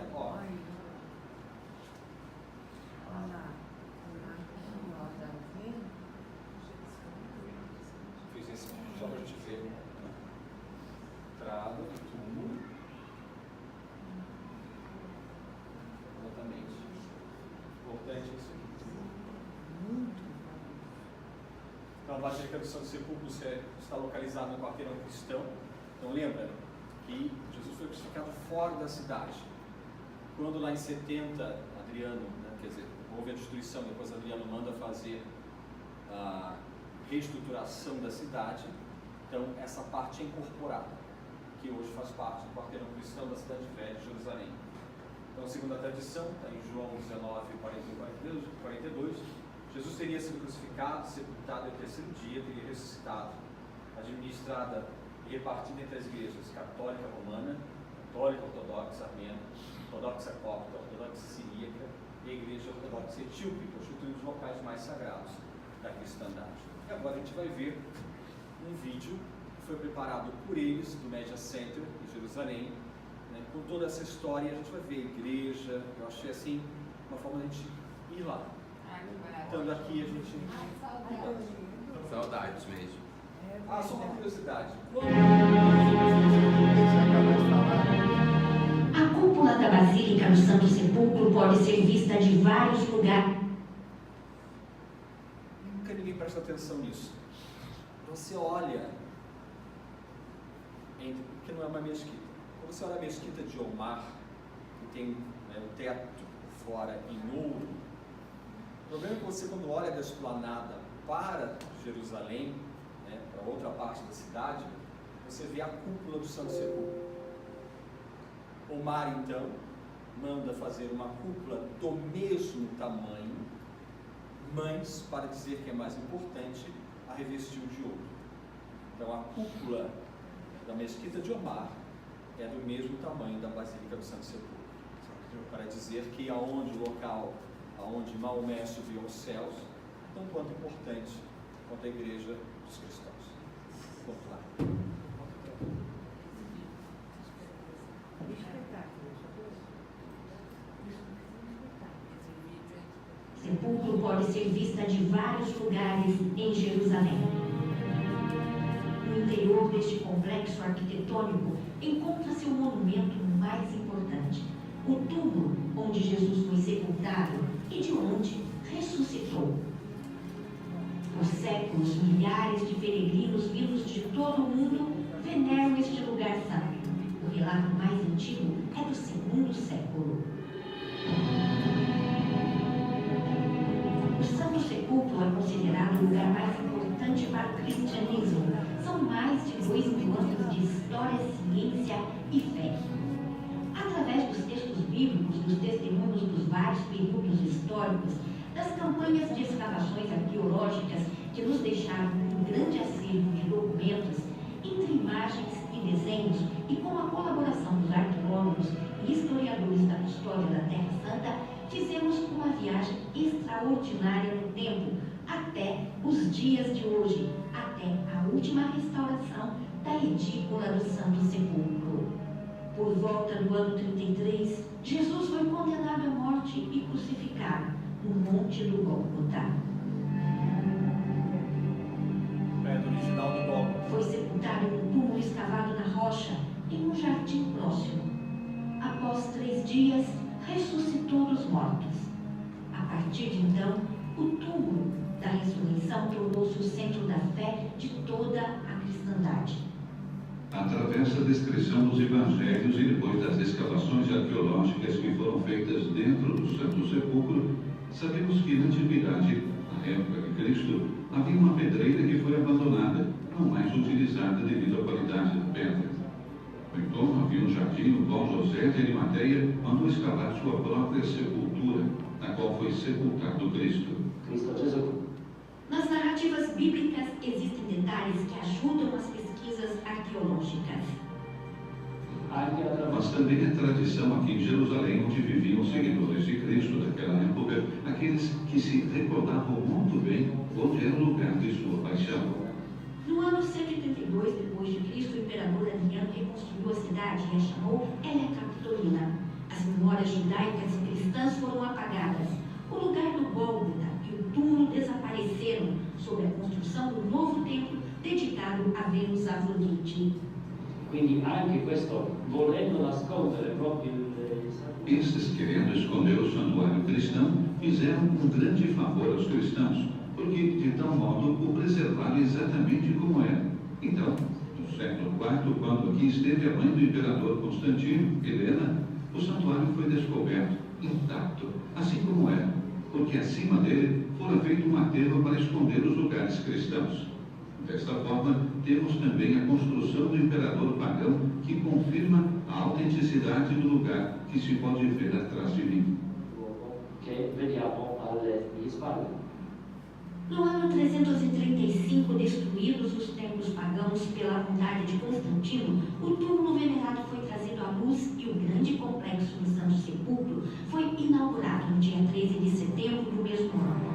a Basílica do Santo Sepulcro está localizada no quarteirão cristão. Então lembra que Jesus foi crucificado fora da cidade. Quando lá em 70, Adriano, quer dizer, houve a destruição, depois Adriano manda fazer a reestruturação da cidade, então essa parte é incorporada, que hoje faz parte do quarteirão cristão da cidade velha de Jerusalém. Então, segundo a tradição, está em João 19, 41, 42, Jesus teria sido crucificado, sepultado e ao terceiro dia teria ressuscitado, administrada e repartida entre as igrejas católica romana, católica ortodoxa armênia, ortodoxa copta, ortodoxa siríaca e a igreja ortodoxa etíope, constituindo os locais mais sagrados da cristandade. E agora a gente vai ver um vídeo que foi preparado por eles, do Media Center em Jerusalém, né, com toda essa história. A gente vai ver a igreja. Eu achei assim uma forma de a gente ir lá. Estando aqui, a gente. Saudades mesmo. Só uma curiosidade. A cúpula da Basílica do Santo Sepulcro pode ser vista de vários lugares. Nunca ninguém presta atenção nisso. Você olha, porque não é uma mesquita. Quando você olha a mesquita de Omar, que tem, né, o teto por fora em ouro, o problema é que você, quando olha da esplanada para Jerusalém, né, para outra parte da cidade, você vê a cúpula do Santo Sepulcro. Omar, então, manda fazer uma cúpula do mesmo tamanho, mas, para dizer que é mais importante, a revestiu de ouro. Então, a cúpula da mesquita de Omar é do mesmo tamanho da Basílica do Santo Sepulcro, para dizer que aonde o local, aonde Maomé subiu aos céus, tão quanto importante quanto a igreja dos cristãos. Vamos lá. Sepulcro pode ser vista de vários lugares em Jerusalém. No interior deste complexo arquitetônico encontra-se o monumento mais importante, o túmulo onde Jesus foi sepultado e de onde ressuscitou. Por séculos, milhares de peregrinos vindos de todo o mundo veneram este lugar santo. O relato mais antigo é do segundo século. O Santo Sepulcro é considerado o lugar mais importante para o cristianismo. São mais de 2000 anos de história, ciência e fé. Através dos textos bíblicos, dos testemunhos dos vários períodos históricos, das campanhas de escavações arqueológicas que nos deixaram um grande acervo de documentos, entre imagens e desenhos, e com a colaboração dos arqueólogos e historiadores da história da Terra Santa, fizemos uma viagem extraordinária no tempo, até os dias de hoje, até a última restauração da edícula do Santo Sepulcro. Por volta do ano 33, Jesus foi condenado à morte e crucificado no Monte do Gólgota. Prédio original do Gólgota. Foi sepultado em um túmulo escavado na rocha, em um jardim próximo. Após 3 dias, ressuscitou dos mortos. A partir de então, o túmulo da ressurreição tornou-se o centro da fé de toda a cristandade. Através da descrição dos evangelhos e depois das escavações arqueológicas que foram feitas dentro do Santo Sepulcro, sabemos que na antiguidade, na época de Cristo, havia uma pedreira que foi abandonada, não mais utilizada devido à qualidade da pedra. No entorno havia um jardim no qual José de Arimateia mandou escavar sua própria sepultura, na qual foi sepultado Cristo. Nas narrativas bíblicas existem detalhes que ajudam as pesquisas arqueológicas. Mas também é tradição aqui em Jerusalém, onde viviam os seguidores de Cristo daquela época, aqueles que se recordavam muito bem onde era o lugar de sua paixão. No ano 132 d.C., o imperador Adriano reconstruiu a cidade e a chamou Hélia Capitolina. As memórias judaicas e cristãs foram apagadas. O lugar do Gólgota e o túmulo desapareceram sob a construção do novo templo dedicado a Vênus Afrodite. Quindi anche questo, volendo nascondere proprio Estes, querendo esconder o santuário cristão, fizeram um grande favor aos cristãos, porque de tal modo o preservaram exatamente como era. Então, no século IV, quando aqui esteve a mãe do imperador Constantino, Helena, o santuário foi descoberto, intacto, assim como era, porque acima dele fora feito um aterro para esconder os lugares cristãos. Desta forma, temos também a construção do imperador pagão, que confirma a autenticidade do lugar que se pode ver atrás de mim. Che vediamo alle mie spalle. No ano 335, destruídos os templos pagãos pela vontade de Constantino, o túmulo venerado foi trazido à luz e o grande complexo do Santo Sepulcro foi inaugurado no dia 13 de setembro do mesmo ano.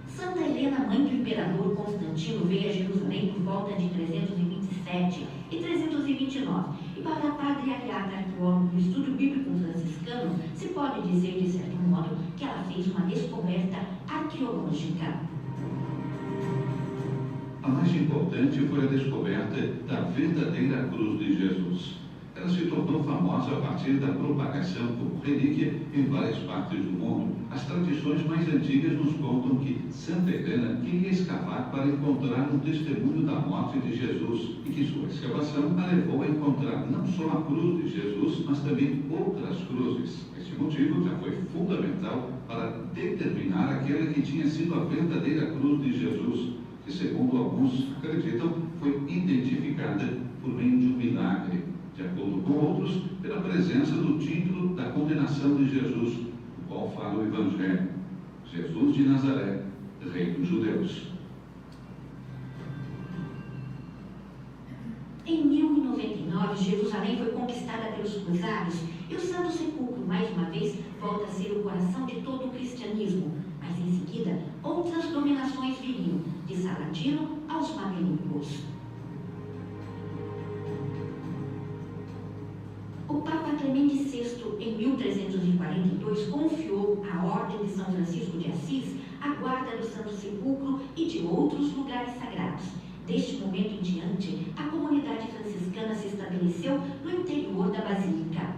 Santa Helena, mãe do imperador Constantino, veio a Jerusalém por volta de 327 e 329. E para a Padre Ariada, arqueólogo do estudo bíblico franciscano, se pode dizer, de certo modo, que ela fez uma descoberta arqueológica. A mais importante foi a descoberta da verdadeira cruz de Jesus. Ela se tornou famosa a partir da propagação como relíquia em várias partes do mundo. As tradições mais antigas nos contam que Santa Helena queria escavar para encontrar um testemunho da morte de Jesus e que sua escavação a levou a encontrar não só a cruz de Jesus, mas também outras cruzes. Esse motivo já foi fundamental para determinar aquela que tinha sido a verdadeira cruz de Jesus, que, segundo alguns acreditam, foi identificada por meio de um milagre. De acordo com outros, pela presença do título da condenação de Jesus, o qual fala o Evangelho: Jesus de Nazaré, Rei dos Judeus. Em 1099, Jerusalém foi conquistada pelos cruzados e o Santo Sepulcro, mais uma vez, volta a ser o coração de todo o cristianismo. Mas em seguida, outras dominações viriam, de Saladino aos mamelucos. O Papa Clemente VI, em 1342, confiou à Ordem de São Francisco de Assis a guarda do Santo Sepulcro e de outros lugares sagrados. Deste momento em diante, a comunidade franciscana se estabeleceu no interior da Basílica.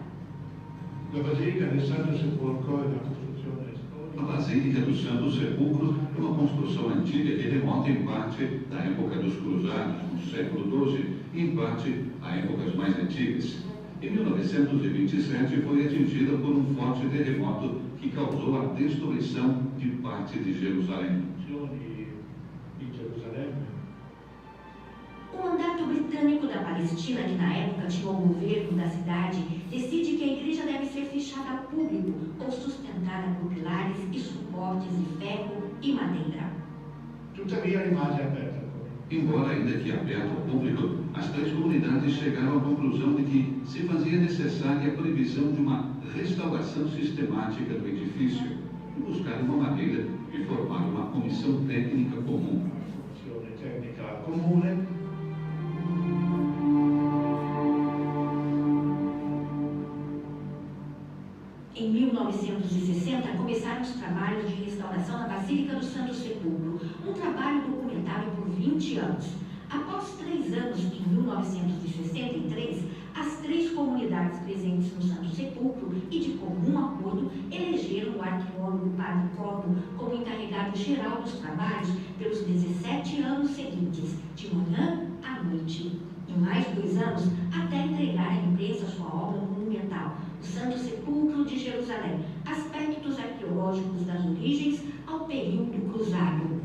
La Basilica del Santo Sepolcro è una costruzione A storica. Basílica do Santo Sepulcro é uma construção antiga que remonta em parte da época dos Cruzados, no século XII, e em parte a épocas mais antigas. Em 1927 foi atingida por um forte terremoto que causou a destruição de parte de Jerusalém. In Gerusalemme. O mandato britânico da Palestina, que na época tinha o governo da cidade, decide que a igreja deve ser fechada ao público ou sustentada por pilares e suportes de ferro e madeira. Tuttavia rimase aperta. Embora ainda que aberto ao público, as três comunidades chegaram à conclusão de que se fazia necessária a previsão de uma restauração sistemática do edifício e buscar uma maneira de formar uma comissão técnica comum. Commissione tecnica comune. Em 1960, começaram os trabalhos de restauração na Basílica do Santo Sepulcro, um trabalho documentado por 20 anos. Após 3 anos, em 1963, as 3 comunidades presentes no Santo Sepulcro e de comum acordo elegeram o arqueólogo Padre Cobo como encarregado geral dos trabalhos pelos 17 anos seguintes, de manhã à noite. Em mais 2 anos, até entregar à imprensa sua obra monumental, o Santo Sepulcro de Jerusalém, aspectos arqueológicos das origens ao período cruzado.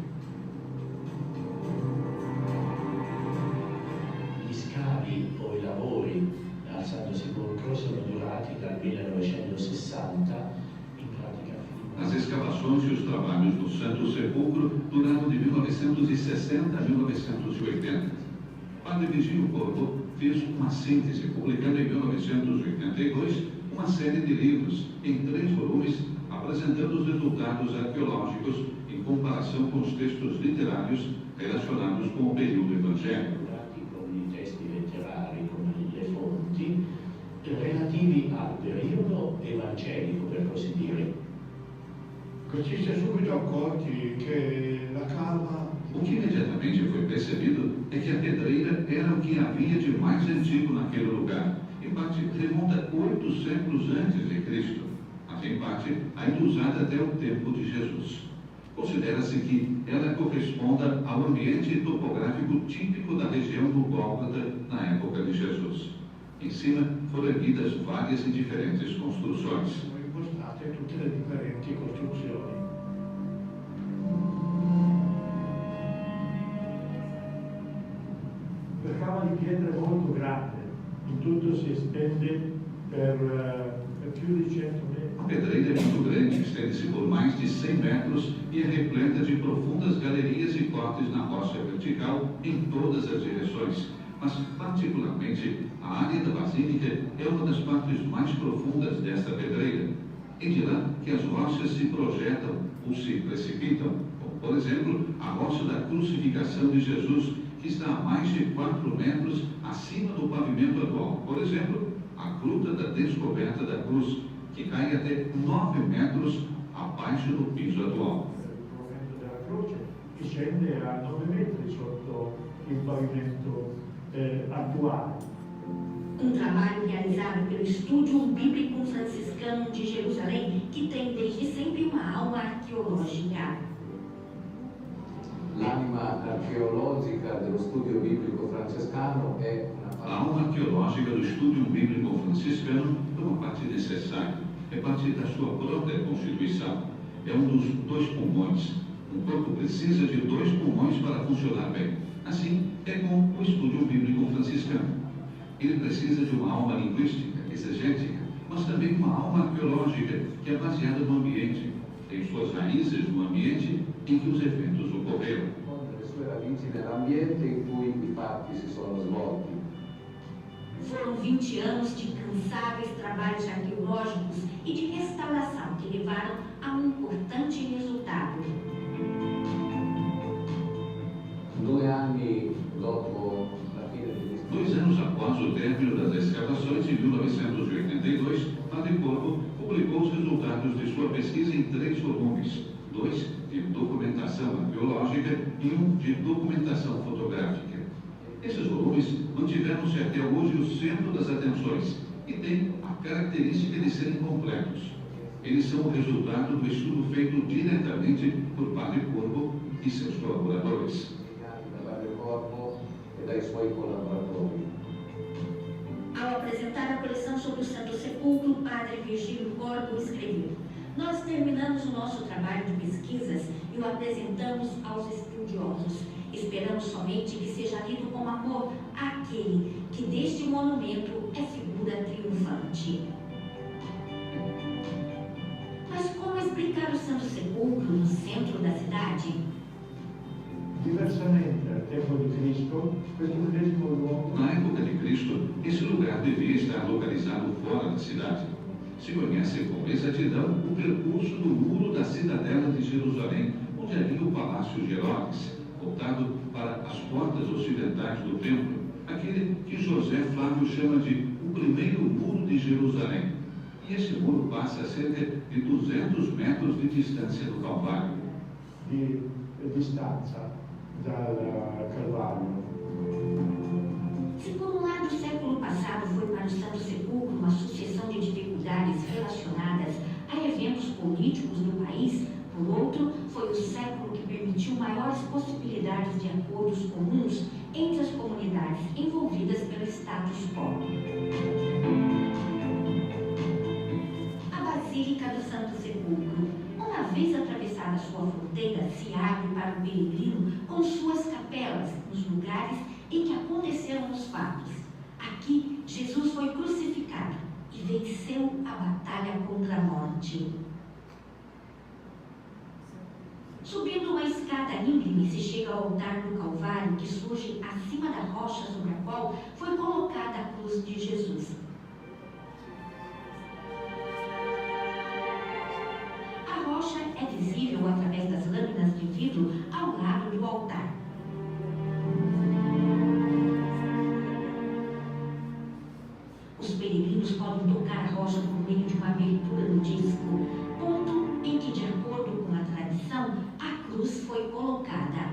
Gli scavi o i lavori al Santo Sepolcro sono durati dal 1960, in pratica fino As escavações e os trabalhos no Santo Sepulcro duraram de 1960 a 1980. Padre Virgílio Corvo fez uma síntese, publicando em 1982 uma série de livros em 3 volumes, apresentando os resultados arqueológicos em comparação com os textos literários relacionados com o período evangélico. con i testi letterari, con le fonti relativi al periodo evangelico, per così dire. Così si è subito accorti che la calma. O que imediatamente foi percebido é que a pedreira era o que havia de mais antigo naquele lugar. Em parte, remonta 8 séculos antes de Cristo. As em parte, ainda usada até o tempo de Jesus. Considera-se que ela corresponda ao ambiente topográfico típico da região do Gólgota na época de Jesus. Em cima foram erguidas várias e diferentes construções. Sono impostate tutte le differenti costruzioni. La cava di pietra è molto grande, in tutto si estende per più di 100 metri. A pedreira é muito grande, estende-se por mais de 100 metros e é repleta de profundas galerias e cortes na rocha vertical em todas as direções. Mas, particularmente, a área da basílica é uma das partes mais profundas desta pedreira. É de lá que as rochas se projetam ou se precipitam, como, por exemplo, a rocha da crucificação de Jesus, que está a mais de 4 metros acima do pavimento atual. Por exemplo, a gruta da descoberta da cruz, que cai até 9 metros abaixo do piso atual. Il pavimento della croce che scende a 9 metri sotto il pavimento attuale. Trabalho realizado pelo Estúdio Bíblico Franciscano de Jerusalém, que tem desde sempre uma alma arqueológica. L'anima archeologica dello studio biblico francescano è A alma arqueológica do Estúdio Bíblico Franciscano é uma parte necessária, é parte da sua própria constituição. É um dos 2 pulmões. Um corpo precisa de 2 pulmões para funcionar bem. Assim é com o Estúdio Bíblico Franciscano. Ele precisa de uma alma linguística, exegética, mas também uma alma arqueológica que é baseada no ambiente, tem suas raízes no ambiente em que os eventos ocorreram. le sue radici nell'ambiente in cui i fatti si sono svolti. Foram 20 anos de incansáveis trabalhos arqueológicos e de restauração que levaram a um importante resultado. 2 anni dopo la fine degli 2 anos após o término das escavações, em 1982, Padre Corvo publicou os resultados de sua pesquisa em 3 volumes, 2 de documentação arqueológica e 1 de documentação fotográfica. Esses volumes mantiveram-se até hoje o centro das atenções e têm a característica de serem completos. Eles são o resultado do estudo feito diretamente por Padre Corvo e seus colaboradores. da Padre Corvo e dai suoi collaboratori. Ao apresentar a coleção sobre o Santo Sepulcro, o Padre Virgílio Corvo escreveu: "Nós terminamos o nosso trabalho de pesquisas e o apresentamos aos estudiosos. Esperamos somente que seja lido com amor aquele que deste monumento é figura triunfante." Mas como explicar o Santo Sepulcro no centro da cidade? Diversamente al tempo di Cristo, questo medesimo luogo Na época de Cristo, esse lugar devia estar localizado fora da cidade. Se conhece com exatidão o percurso do muro da cidadela de Jerusalém, onde havia o Palácio de Herodes, voltado para as portas ocidentais do templo, aquele que José Flávio chama de o primeiro muro de Jerusalém. E esse muro passa a cerca de 200 metros de distância do Calvário. di distanza dal Calvario. Se por um lado o século passado foi para o Santo Sepulcro uma sucessão de dificuldades relacionadas a eventos políticos no país, por outro, foi o século que permitiu maiores possibilidades de acordos comuns entre as comunidades envolvidas pelo status quo. A Basílica do Santo Sepulcro, uma vez atravessada sua fronteira, se abre para o peregrino com suas capelas nos lugares em que aconteceram os fatos. Aqui, Jesus foi crucificado e venceu a batalha contra a morte. Subindo uma escada íngreme, se chega ao altar do Calvário, que surge acima da rocha sobre a qual foi colocada a cruz de Jesus. A rocha é visível através das lâminas de vidro ao lado do altar. Os peregrinos podem tocar a rocha por meio de uma abertura no disco, ponto em que, de acordo com a tradição, a cruz foi colocada.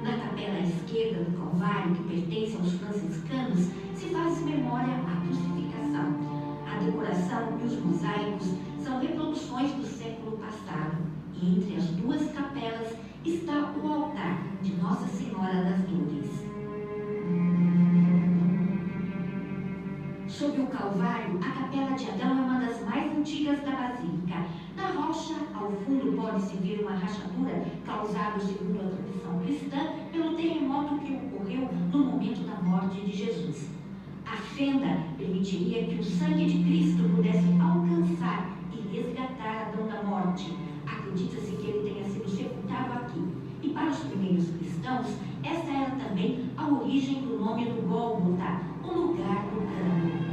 Na capela esquerda do Calvário, que pertence aos franciscanos, se faz memória à crucificação. A decoração e os mosaicos são reproduções do século passado. E entre as duas capelas está o altar de Nossa Senhora das Dores. Sob o Calvário, a Capela de Adão é uma das mais antigas da Basílica. Na rocha, ao fundo, pode-se ver uma rachadura causada, segundo a tradição cristã, pelo terremoto que ocorreu no momento da morte de Jesus. A fenda permitiria que o sangue de Cristo pudesse alcançar e resgatar Adão da morte. Acredita-se que ele tenha sido sepultado aqui. E para os primeiros cristãos, esta era também a origem do nome do Gólgota, o lugar do crânio.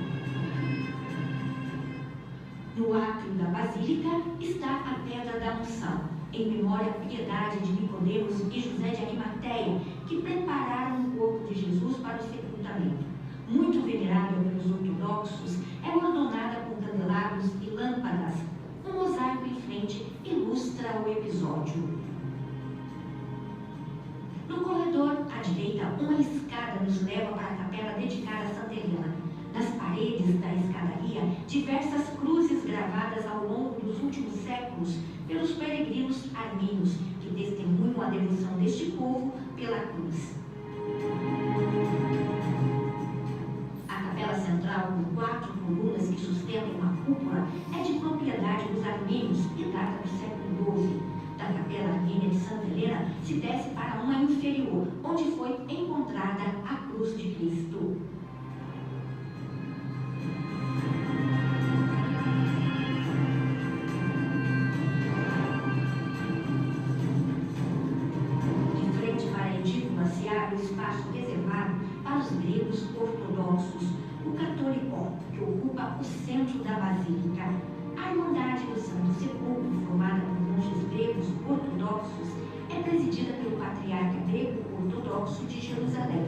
No átrio da Basílica está a Pedra da Unção, em memória à piedade de Nicodemos e José de Arimateia, que prepararam o corpo de Jesus para o sepultamento. Muito venerada pelos ortodoxos, é ornada com candelabros e lâmpadas. Um mosaico em frente ilustra o episódio. No corredor, à direita, uma escada nos leva para a capela dedicada a Santa Helena. Nas paredes da escadaria, diversas cruzes gravadas ao longo dos últimos séculos pelos peregrinos armênios, que testemunham a devoção deste povo pela cruz. A capela central, com 4 colunas que sustentam uma cúpula, é de propriedade dos armênios e data do século XII. Da capela armênia de Santa Helena se desce para uma inferior, onde foi encontrada a cruz de Cristo. De frente para a edícula se abre o espaço reservado para os gregos ortodoxos, o catolicó, que ocupa o centro da basílica. A Irmandade do Santo Sepulcro, formada por monges gregos ortodoxos, é presidida pelo patriarca grego ortodoxo de Jerusalém.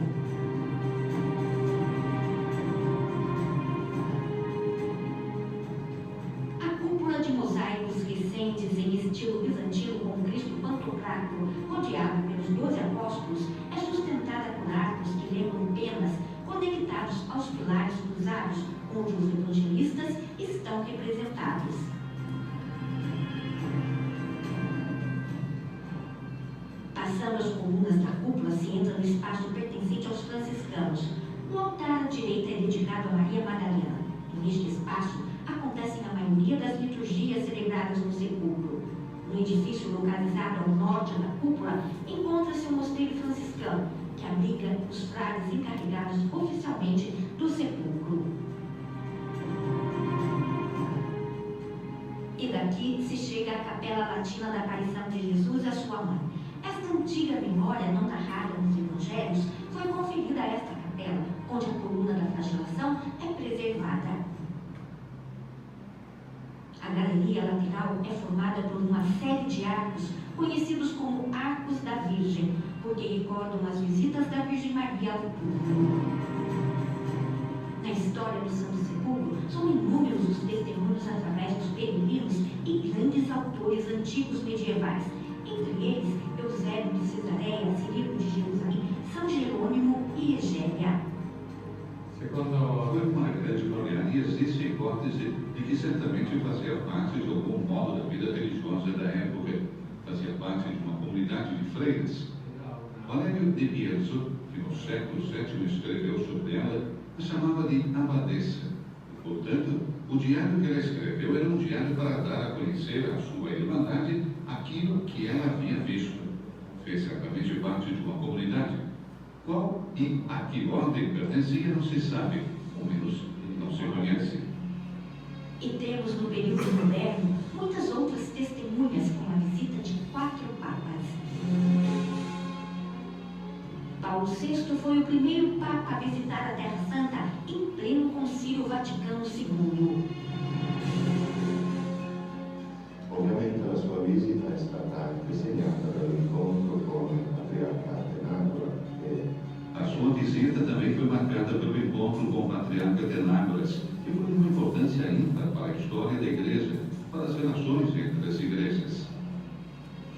A cúpula de mosaicos recentes em estilo bizantino com Cristo pantocrátor, rodeado pelos 12 apóstolos, é sustentada por arcos que lembram penas conectados aos pilares cruzados, onde os evangelistas estão representados. Passando as colunas da cúpula, se entra no espaço pertencente aos franciscanos. O altar à direita é dedicado a Maria Madalena. E neste espaço acontecem a maioria das liturgias celebradas no sepulcro. No edifício localizado ao norte da cúpula, encontra-se o mosteiro franciscano, que abriga os frades encarregados oficialmente do sepulcro. E daqui se chega à capela latina da aparição de Jesus e a sua mãe. Esta antiga memória não narrada nos evangelhos foi conferida a esta capela, onde a coluna da flagelação é preservada. A galeria lateral é formada por uma série de arcos, conhecidos como Arcos da Virgem, porque recordam as visitas da Virgem Maria ao público. Na história do Santo Sepulcro, são inúmeros os testemunhos através dos peregrinos e grandes autores antigos medievais, entre eles Eusébio de Cesareia, Cirilo de Jerusalém, São Jerônimo e Egéria. Foi uma grande plenária e existe a hipótese de que certamente fazia parte de algum modo da vida religiosa da época, fazia parte de uma comunidade de freiras. Valério de Bierzo, que no século VII escreveu sobre ela, a chamava de abadesa. E, portanto, o diário que ela escreveu era um diário para dar a conhecer à sua irmandade aquilo que ela havia visto. Fez certamente parte de uma comunidade. Qual e a que ordem pertencia não se sabe, ou menos não se conhece. E temos no período moderno muitas outras testemunhas, como a visita de 4 papas. Paulo VI foi o primeiro papa a visitar a Terra Santa em pleno Concílio Vaticano II. Ovviamente la sua visita è stata anche segnata dall'incontro con il patriarca Atenagora. A sua visita também foi marcada pelo encontro com o patriarca Atenágoras, que foi de uma importância ímpar para a história da Igreja, para as relações entre as igrejas.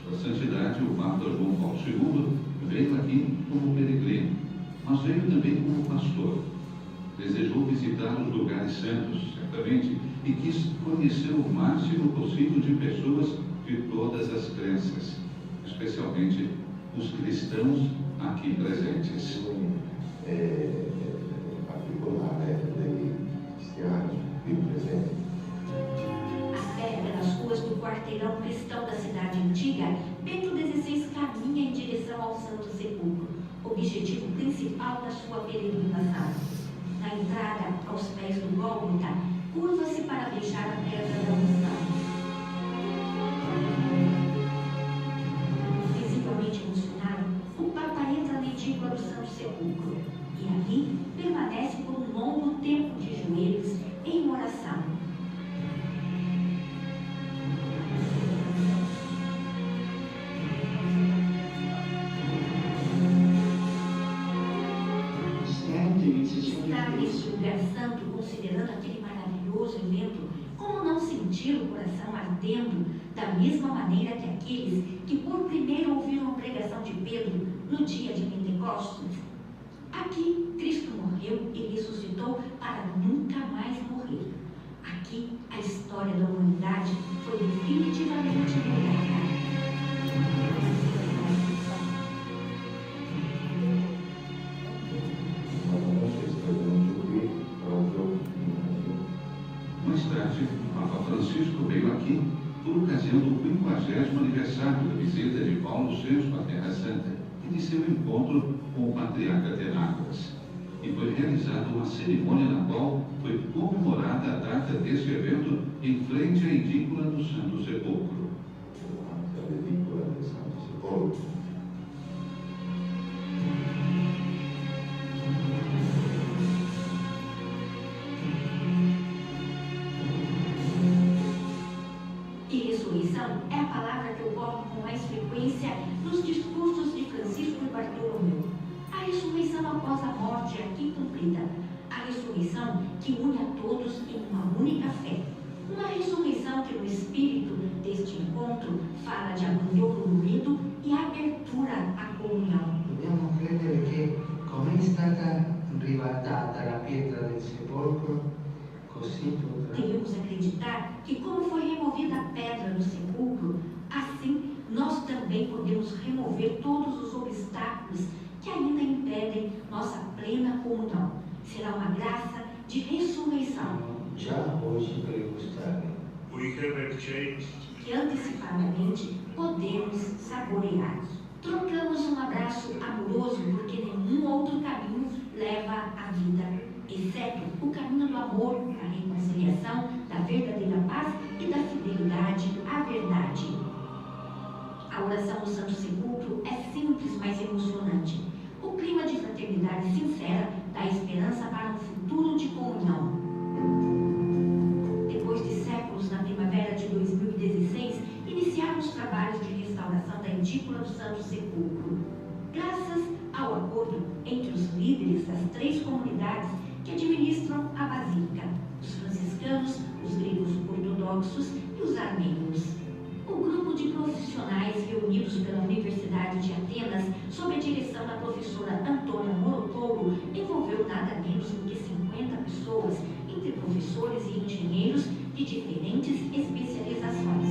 Sua Santidade, o Papa João Paulo II, veio aqui como peregrino, mas veio também como pastor. Desejou visitar os lugares santos, certamente, e quis conhecer o máximo possível de pessoas de todas as crenças, especialmente os cristãos aqui presentes. Particolare dei cristiani qui presenti. A pé pelas ruas do quarteirão cristão da cidade antiga, Bento XVI caminha em direção ao Santo Sepulcro, objetivo principal da sua peregrinação. Na entrada, aos pés do Gólgota, curva-se para beijar a pedra da unção. Visivelmente emocionado, o Papa entra na edícula do Santo Sepulcro e ali permanece por um longo tempo de joelhos em oração. Estar neste lugar santo, considerando aquele maravilhoso evento, como não sentir o coração ardendo da mesma maneira que aqueles que por primeiro ouviram a pregação de Pedro no dia de Pentecostes? Aqui, Cristo morreu e ressuscitou para nunca mais morrer. Aqui, a história da humanidade foi definitivamente mudada. Mais tarde, o Papa Francisco veio aqui por ocasião do 50º aniversário da visita de Paulo VI à Terra Santa e de seu encontro com o patriarca Tenágoras. E foi realizada uma cerimônia na qual foi comemorada a data desse evento em frente à edícula do Santo Sepulcro. A edícula do Santo Sepulcro. Ressurreição é a palavra que ocorre com mais frequência nos discursos de Francisco e Bartolomeu. A ressurreição após a morte aqui cumprida. A ressurreição que une a todos em uma única fé. Uma ressurreição que no espírito deste encontro fala de abandono do medo e abertura à comunhão. Dobbiamo credere che, come è stata ribaltata la pietra del sepolcro, così potrà. Devemos acreditar que, como foi removida a pedra do sepulcro, assim nós também podemos remover todos os obstáculos que ainda impedem nossa plena comunhão. Será uma graça de ressurreição. Già hoje pregustare. We have exchanged. Que antecipadamente podemos saborear. Trocamos um abraço amoroso porque nenhum outro caminho leva à vida, exceto o caminho do amor, da reconciliação, da verdadeira paz e da fidelidade à verdade. A oração do Santo Sepulcro é simples, mas emocionante. O clima de fraternidade sincera dá esperança para um futuro de comunhão. Depois de séculos, na primavera de 2016, iniciaram os trabalhos de restauração da edícula do Santo Sepulcro. Graças ao acordo entre os líderes das 3 comunidades que administram a Basílica, os franciscanos, os gregos ortodoxos e os armênios. O grupo de profissionais reunidos pela Universidade de Atenas, sob a direção da professora Antônia Morotouro, envolveu nada menos do que 50 pessoas, entre professores e engenheiros de diferentes especializações.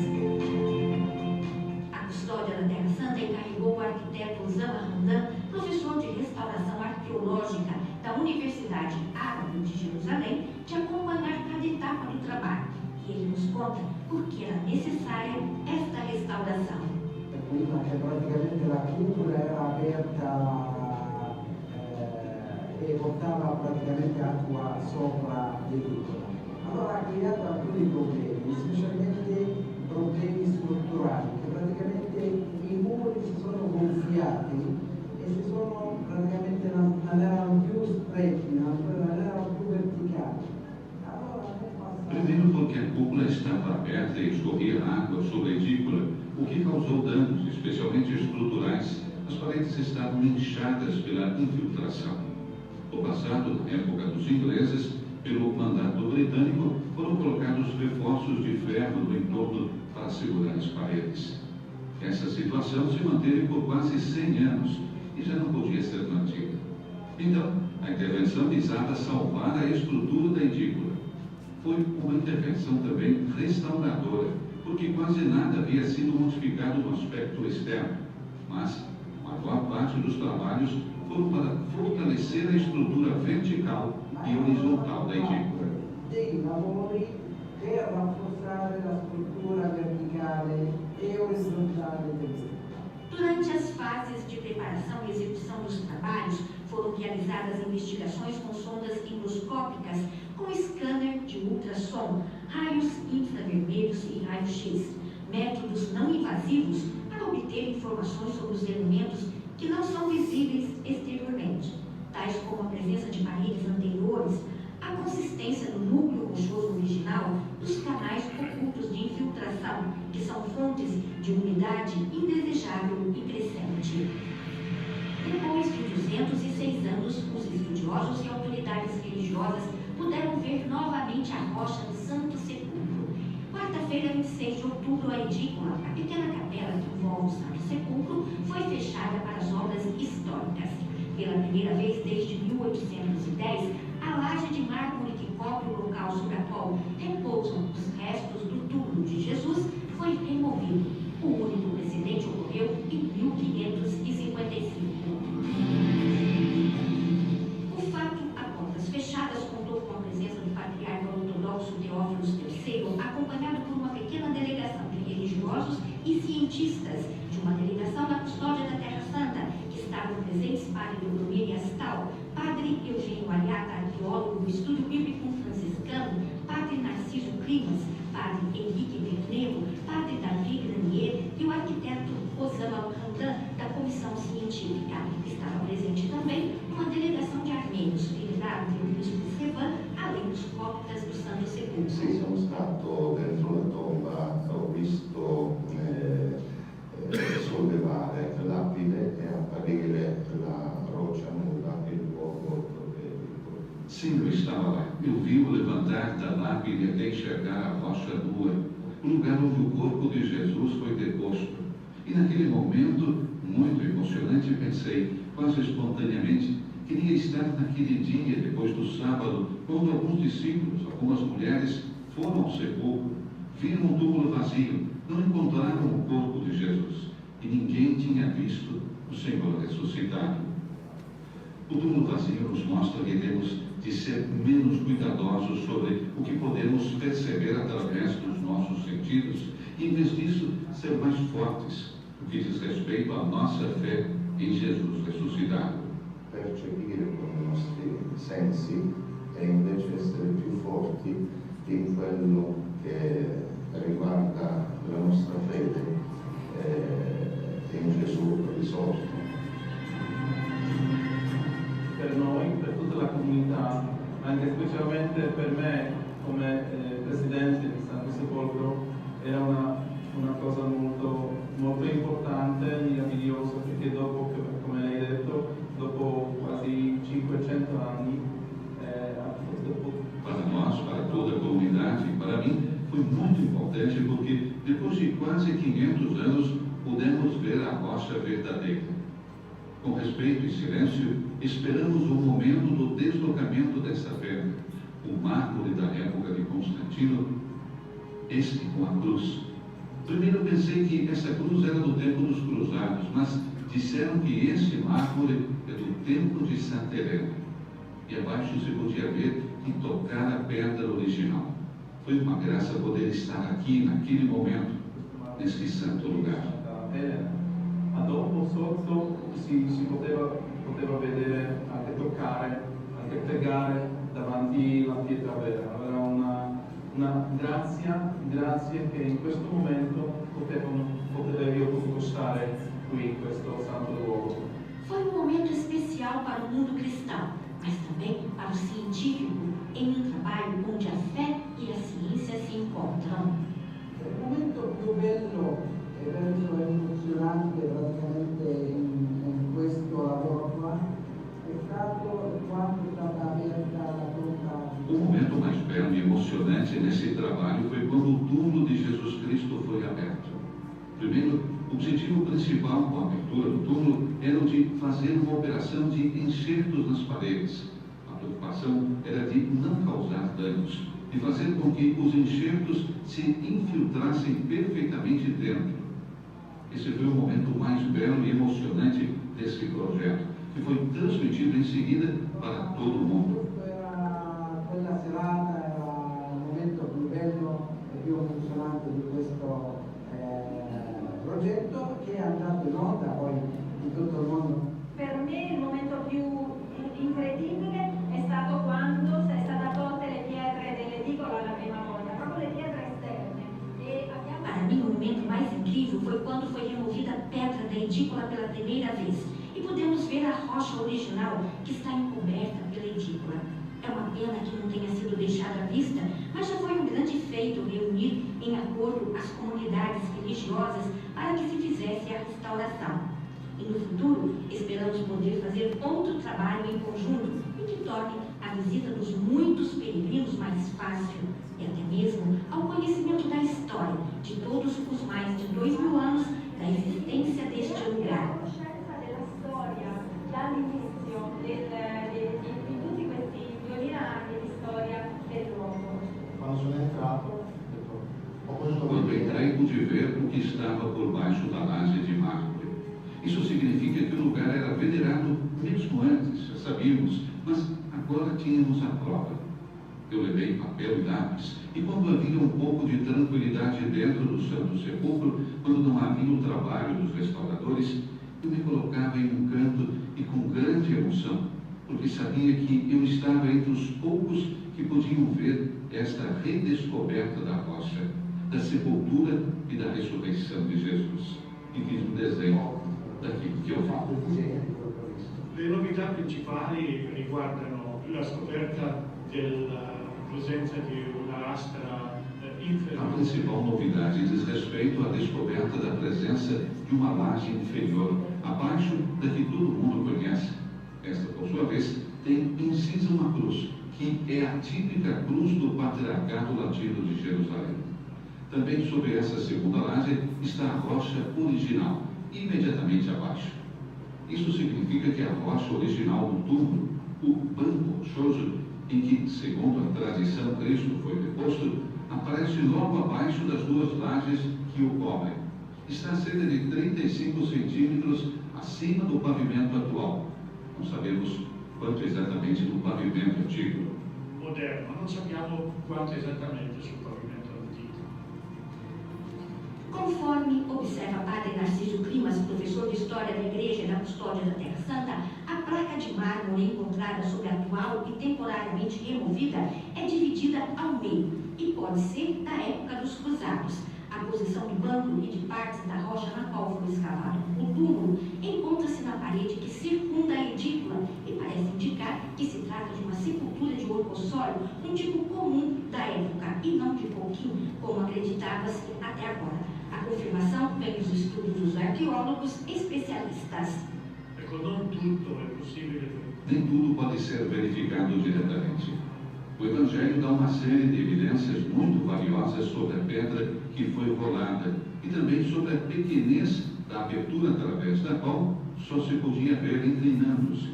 A custódia da Terra Santa encarregou o arquiteto Osama Hamdan, professor de restauração arqueológica da Universidade Árabe de Jerusalém, de acompanhar cada etapa do trabalho. E ele nos conta por que era necessária esta restauração. Prima che praticamente la cupola era aperta e portava praticamente acqua sopra l'edicola. Allora ha creato alcuni problemi, specialmente problemi strutturali, che praticamente i muri si sono gonfiati e si sono praticamente non erano più stretti, non erano più verticali. Primeiro porque a cúpula estava aberta e escorria água sobre a edícula, o que causou danos, especialmente estruturais. As paredes estavam inchadas pela infiltração. No passado, na época dos ingleses, pelo mandato britânico, foram colocados reforços de ferro no entorno para segurar as paredes. Essa situação se manteve por quase 100 anos e já não podia ser mantida. Então, a intervenção visava salvar a estrutura da edícula. Foi uma intervenção também restauradora, porque quase nada havia sido modificado no aspecto externo, mas a maior parte dos trabalhos foram para fortalecer a estrutura vertical e horizontal da edícula. Dei lavori per rafforzare la struttura verticale e orizzontale dell'edícula. Durante as fases de preparação e execução dos trabalhos, foram realizadas investigações com sondas endoscópicas, com scanner de ultrassom, raios infravermelhos e raio-x, métodos não invasivos para obter informações sobre os elementos que não são visíveis exteriormente, tais como a presença de paredes anteriores, a consistência do núcleo rochoso original, dos canais ocultos de infiltração, que são fontes de umidade indesejável e crescente. Depois de 206 anos, os estudiosos e autoridades religiosas puderam ver novamente a rocha do Santo Sepulcro. Quarta-feira, 26 de outubro, a edícula, a pequena capela que envolve o Santo Sepulcro, foi fechada para as obras históricas. Pela primeira vez desde 1810, a laje de mármore que cobre o local sobre a qual repousam os restos do túmulo de Jesus foi removido. O único precedente ocorreu em 1555. O fato, a portas fechadas, contou com a presença do patriarca ortodoxo Teófilo III, acompanhado por uma pequena delegação de religiosos e cientistas de uma delegação da Custódia da Terra Santa, que estavam presentes Padre Domênio Astal, Padre Eugênio Aliata, arqueólogo do Estúdio Bíblico Franciscano, Padre Narciso Climas, Padre Henrique Verneiro, Padre Davi Granier e o arquiteto Osama Hamdan, da Comissão Científica. Estava presente também uma delegação de armênios, liderada pelo bispo Sevan, além dos cóptas do Santo Sepulcro. Sì, sono stato dentro la tomba, ho visto sollevare lapide e apparire la roccia nuda, il luogo dove Sim, eu estava lá. Eu vi-o levantar da lápide até enxergar a rocha nua, o lugar onde o corpo de Jesus foi deposto. E naquele momento, muito emocionante, pensei, quase espontaneamente, queria estar naquele dia, depois do sábado, quando alguns discípulos, algumas mulheres, foram ao sepulcro, viram o túmulo vazio, não encontraram o corpo de Jesus, e ninguém tinha visto o Senhor ressuscitado. O túmulo vazio nos mostra que temos de ser menos cuidadosos sobre o que podemos perceber através dos nossos sentidos e, em vez disso, ser mais fortes no que diz respeito à nossa fé em Jesus ressuscitado. percepire con i nostri sensi e invece essere più forti in quello che riguarda la nostra fede in Gesù risorto. Per noi, per tutta la comunità, anche specialmente per me come presidente di Santo Sepolcro, era una cosa molto importante, meravigliosa, perché dopo, come lei ha detto, dopo quasi 500 anni, Para nós, para toda a comunidade, para mim, foi muito importante porque depois de quase 500 anos pudemos ver a rocha verdadeira. Com respeito e silêncio, esperamos o momento do deslocamento dessa pedra, o mármore da época de Constantino, este com a cruz. Primeiro pensei que essa cruz era do tempo dos cruzados, mas disseram que esse mármore é do tempo de Santa Helena. E abaixo se podia ver e tocar a pedra original. Foi uma graça poder estar aqui, naquele momento, nesse santo lugar. Ma dopo sotto si poteva vedere, anche toccare, anche pregare davanti alla pietra vera. Era una grazia che in questo momento io potuto stare qui in questo santo luogo. Foi um momento especial para o mundo cristão, mas também para o científico, em um trabalho onde a fé e a ciência se encontram. Il momento più bello e penso emozionante praticamente in questo lavoro qua è stato quando è stata aperta la tomba. O momento mais belo e emocionante nesse trabalho foi quando o túmulo de Jesus Cristo foi aberto. Primeiro, O objetivo principal com a abertura do túmulo era o de fazer uma operação de enxertos nas paredes. A preocupação era de não causar danos, de fazer com que os enxertos se infiltrassem perfeitamente dentro. Esse foi o momento mais belo e emocionante desse projeto, que foi transmitido em seguida para todo o mundo. Quella serata era il momento più bello e più emozionante di questo progetto, che è andato in onda poi in tutto il mondo. Per me il momento più incredibile è stato quando è stata tolte le pietre dell'edicola alla prima volta, proprio le pietre esterne. Para mim, o momento mais incrível foi quando foi removida a pedra da edícula pela primeira vez e pudemos ver a rocha original que está encoberta pela edícula. É uma pena que não tenha sido deixada à vista, mas já foi um grande feito reunir em acordo as comunidades religiosas para que se fizesse a restauração. E no futuro, esperamos poder fazer outro trabalho em conjunto e que torne a visita dos muitos peregrinos mais fácil e até mesmo ao conhecimento da história de todos os mais de 2000 anos da existência deste lugar. Dall'inizio di tutti questi 2000 anni di storia del luogo. Quando sono entrato, Quando entrei, pude ver o que estava por baixo da laje de mármore. Isso significa que o lugar era venerado mesmo antes, já sabíamos, mas agora tínhamos a prova. Eu levei papel e lápis, e quando havia um pouco de tranquilidade dentro do Santo Sepulcro, quando não havia o trabalho dos restauradores, eu me colocava em um canto e com grande emoção, porque sabia que eu estava entre os poucos que podiam ver esta redescoberta da rocha, da sepultura e da ressurreição de Jesus. E fiz um desenho daquilo que eu vi. Le novità principali riguardano la scoperta della presenza di una lastra A inferiore. principal novidade diz respeito à descoberta da presença de uma laje inferior, abaixo da que todo mundo conhece. Esta, por sua vez, tem incisa uma cruz, que é a típica cruz do Patriarcado Latino de Jerusalém. Também sobre essa segunda laje está a rocha original, imediatamente abaixo. Isso significa que a rocha original do túmulo, o banco rochoso, em que, segundo a tradição, Cristo foi deposto, aparece logo abaixo das duas lajes que o cobrem. Está a cerca de 35 centímetros acima do pavimento atual. Não sabemos quanto exatamente do pavimento antigo. Moderno, non sappiamo quanto esattamente sul pavimento antico. Conforme observa Padre Narciso Climas, professor de História da Igreja e da Custódia da Terra Santa, a placa de mármore encontrada sobre a atual e temporariamente removida é dividida ao meio e pode ser da época dos cruzados. A posição do banco e de partes da rocha na qual foi escavado o túmulo encontra-se na parede que circunda a edícula e parece indicar que se trata de uma sepultura de orcossório, um tipo comum da época e não de pouquinho, como acreditava-se até agora. A confirmação vem dos estudos dos arqueólogos especialistas. Ecco, non tutto è possibile. Nem tudo pode ser verificado diretamente. O Evangelho dá uma série de evidências muito valiosas sobre a pedra que foi rolada e também sobre a pequenez da abertura através da qual só se podia ver inclinando-se.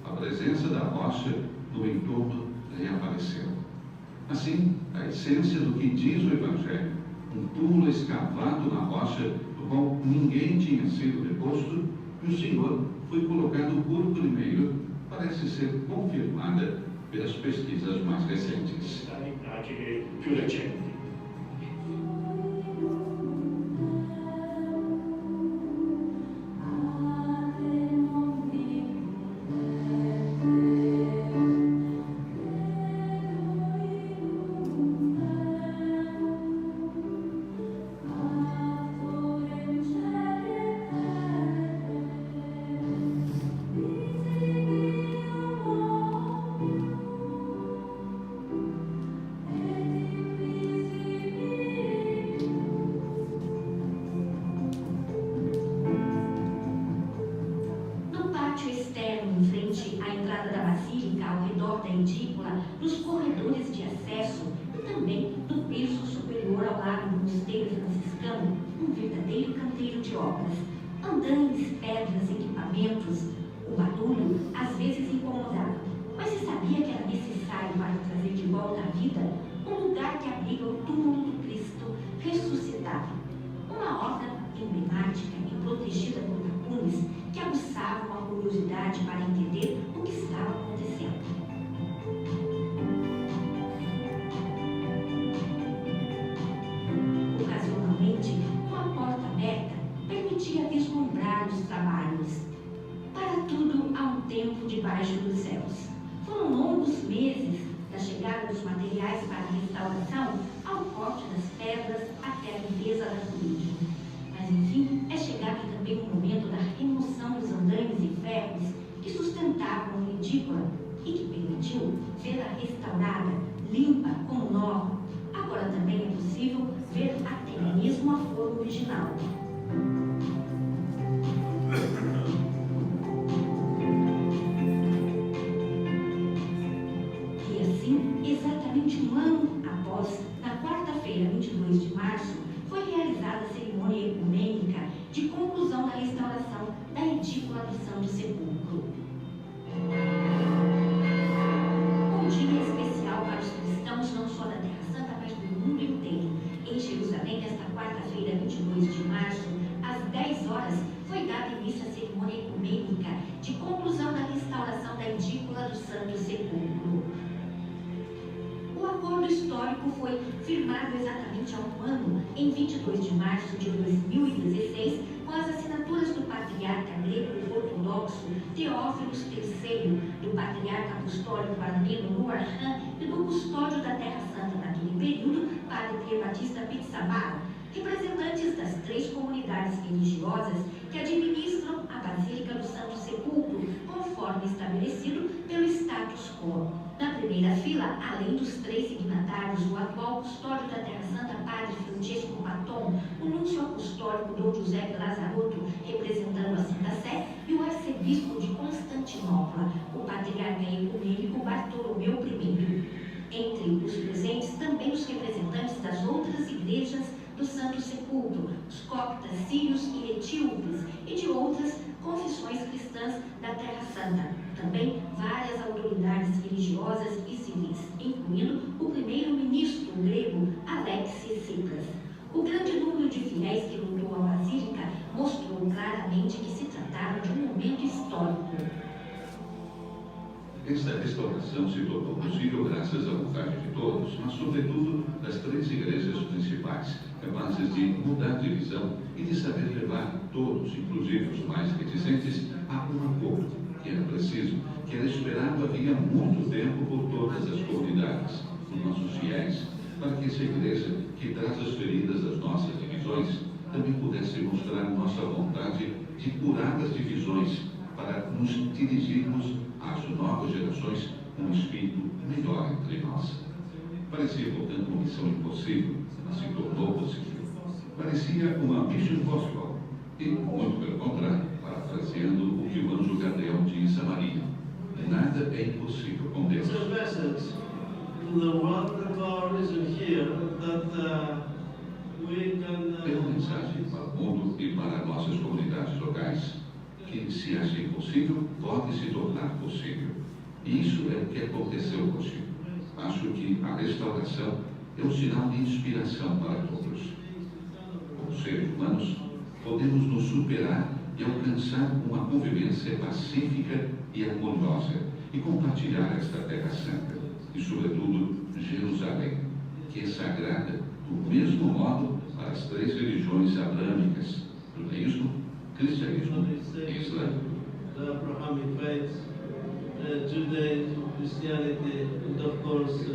A presença da rocha no entorno reapareceu. Assim, a essência do que diz o Evangelho, um túmulo escavado na rocha do qual ninguém tinha sido deposto, e o Senhor foi colocado por primeiro, parece ser confirmada pelas pesquisas mais recentes. Indagini più recenti. da Basílica, ao redor da edícula, nos corredores de acesso e também no piso superior ao lado do mosteiro franciscano, um verdadeiro canteiro de obras. Andaimes, pedras, equipamentos, o barulho às vezes incomodava, mas se sabia que era necessário para trazer de volta à vida um lugar que abriga o túmulo do Cristo ressuscitado. Uma obra emblemática e protegida por tapumes que aguçavam a curiosidade para entender o que estava acontecendo. Ocasionalmente, uma porta aberta permitia vislumbrar os trabalhos. Para tudo há um tempo debaixo dos céus. Foram longos meses da chegada dos materiais para a restauração ao corte das pedras até a limpeza da fuligem. Mas, enfim, é chegado também o momento da remoção dos andaimes e ferros que sustentavam a edícula e que permitiu vê-la restaurada, limpa como nova. Agora também é possível ver até mesmo a forma original. E assim, exatamente um ano após, na quarta-feira, 22 de março, foi realizada a cerimônia ecumênica de conclusão da restauração da edícula do Santo Sepulcro. Um dia especial para os cristãos, não só da Terra Santa, mas do mundo inteiro. Em Jerusalém, nesta quarta-feira, 22 de março, às 10 horas, foi dada início à cerimônia ecumênica de conclusão da restauração da edícula do Santo Sepulcro. O acordo histórico foi firmado exatamente há um ano, em 22 de março de 2016, com as assinaturas do patriarca grego-ortodoxo Teófilos III, do patriarca apostólico armênio Nuarhan e do custódio da Terra Santa naquele período, padre Batista Pitsabara, representantes das 3 comunidades religiosas que administram a Basílica do Santo Sepulcro, conforme estabelecido pelo status quo. Na primeira fila, além dos 3 signatários, o atual custódio da Terra Santa, padre Francesco Paton, o núncio apostólico Dom José Lazarotto, representando a Santa Sé, e o arcebispo de Constantinopla, o patriarca ecumênico Bartolomeu I. Entre os presentes, também os representantes das outras igrejas do Santo Sepulcro, os coptas, sírios e etíopes, e de outras confissões cristãs da Terra Santa. Também várias autoridades religiosas e civis, incluindo o primeiro-ministro grego Alexis Tsipras. O grande número de fiéis que lotou a Basílica mostrou claramente que se tratava de um momento histórico. Esta restauração se tornou possível graças à vontade de todos, mas sobretudo das 3 igrejas principais, capazes de mudar de visão e de saber levar todos, inclusive os mais reticentes, a um acordo que era preciso, que era esperado havia muito tempo por todas as comunidades, por nossos fiéis, para que essa igreja, que traz as feridas das nossas divisões, também pudesse mostrar nossa vontade de curar as divisões, para nos dirigirmos às novas gerações com um espírito melhor entre nós. Parecia, portanto, uma missão impossível, mas se tornou possível. Parecia uma mission impossible, e, muito pelo contrário, parafraseando o que o anjo Gabriel disse a Maria: nada é impossível com Deus. É uma mensagem para o mundo e para nossas comunidades locais, que se acha impossível, pode se tornar possível. E isso é o que aconteceu comigo. Acho que a restauração é um sinal de inspiração para todos. Como seres humanos, podemos nos superar e alcançar uma convivência pacífica e harmoniosa e compartilhar esta Terra Santa e, sobretudo, Jerusalém, que é sagrada do mesmo modo para as 3 religiões abrâmicas, judaísmo, cristianismo e islâmico. The Abrahamic faith, Judaism, Christianity, and of course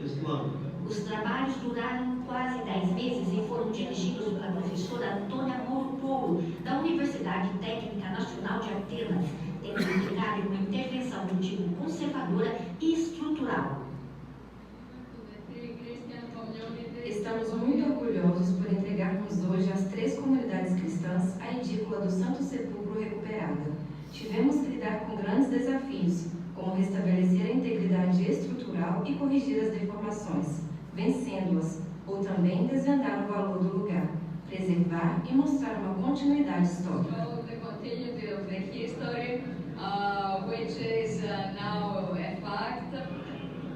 Islam. Os trabalhos duraram quase 10 meses e foram dirigidos pela professora Antônia Moro Polo, da Universidade Técnica Nacional de Atenas, tendo implicado uma intervenção do tipo conservadora e estrutural. Estamos muito orgulhosos por entregarmos hoje às 3 comunidades cristãs a edícula do Santo Sepulcro recuperada. Tivemos que lidar com grandes desafios, com como restabelecer a integridade estrutural e corrigir as deformações, vencendo-as, ou também desvendar o valor do lugar, preservar e mostrar uma continuidade histórica. So the continuity of the history, which is now a fact.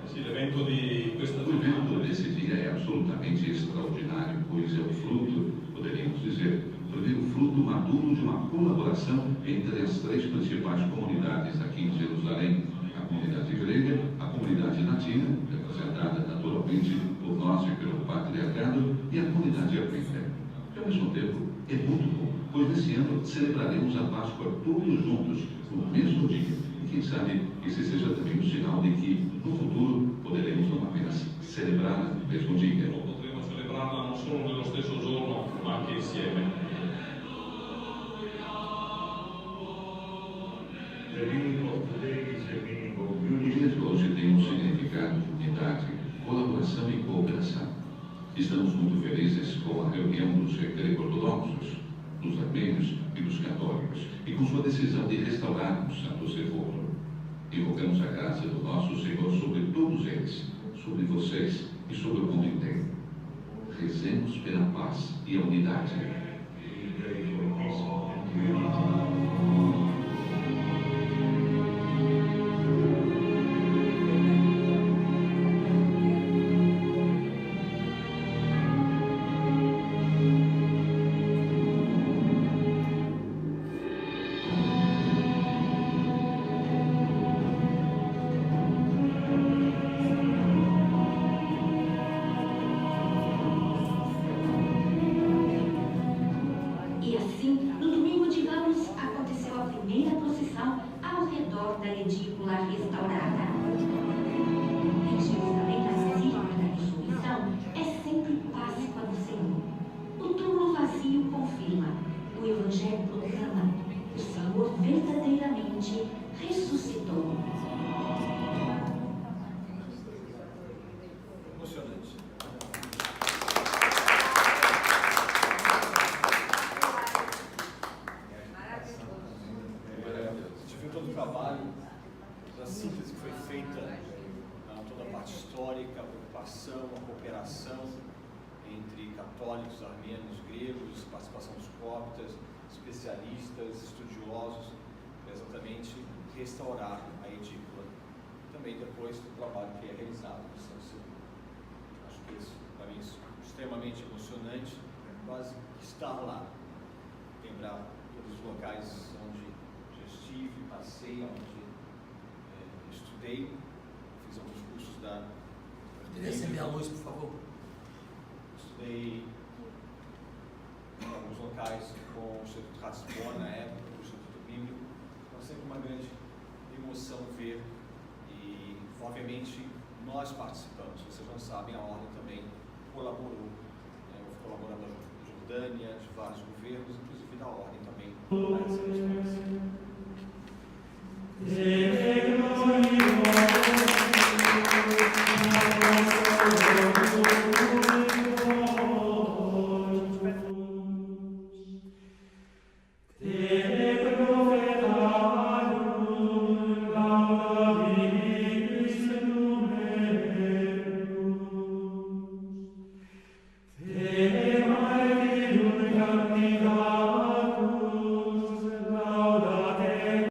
O evento desse dia é absolutamente extraordinário, pois é o fruto, poderíamos dizer, o fruto maduro de uma colaboração entre as três principais comunidades aqui em Jerusalém: a comunidade grega, a comunidade latina, representada naturalmente por nós e pelo patriarcado, e a comunidade hebraica. Ao mesmo tempo, é muito bom, pois nesse ano celebraremos a Páscoa todos juntos, no mesmo dia. E quem sabe esse seja também um sinal de que, no futuro, poderemos não apenas celebrá-la no mesmo dia. Potremo celebrarla non solo nello stesso giorno, ma anche insieme. O dia de hoje tem um significado de unidade, colaboração e cooperação. Estamos muito felizes com a reunião dos greco-ortodoxos, dos armênios e dos católicos, e com sua decisão de restaurar o Santo Sepulcro. Invocamos a graça do nosso Senhor sobre todos eles, sobre vocês e sobre o mundo inteiro. Rezemos pela paz e a unidade. Católicos, armênios, gregos, participação dos coptas, especialistas, estudiosos, para exatamente restaurar a edícula. Também depois do trabalho que é realizado no Santo Sepulcro. Acho que isso, para mim, é extremamente emocionante, quase estar lá, lembrar todos os locais onde já estive, passei, onde estudei, fiz alguns cursos da... Poderia acender a luz, por favor? Estudei em alguns locais com o Instituto Ratzbon na época, o Instituto Bíblico. Então, sempre uma grande emoção ver e, obviamente, nós participamos. Vocês não sabem, a Ordem também colaborou. Houve colaborador da Jordânia, de vários governos, inclusive da Ordem também, para essa questão.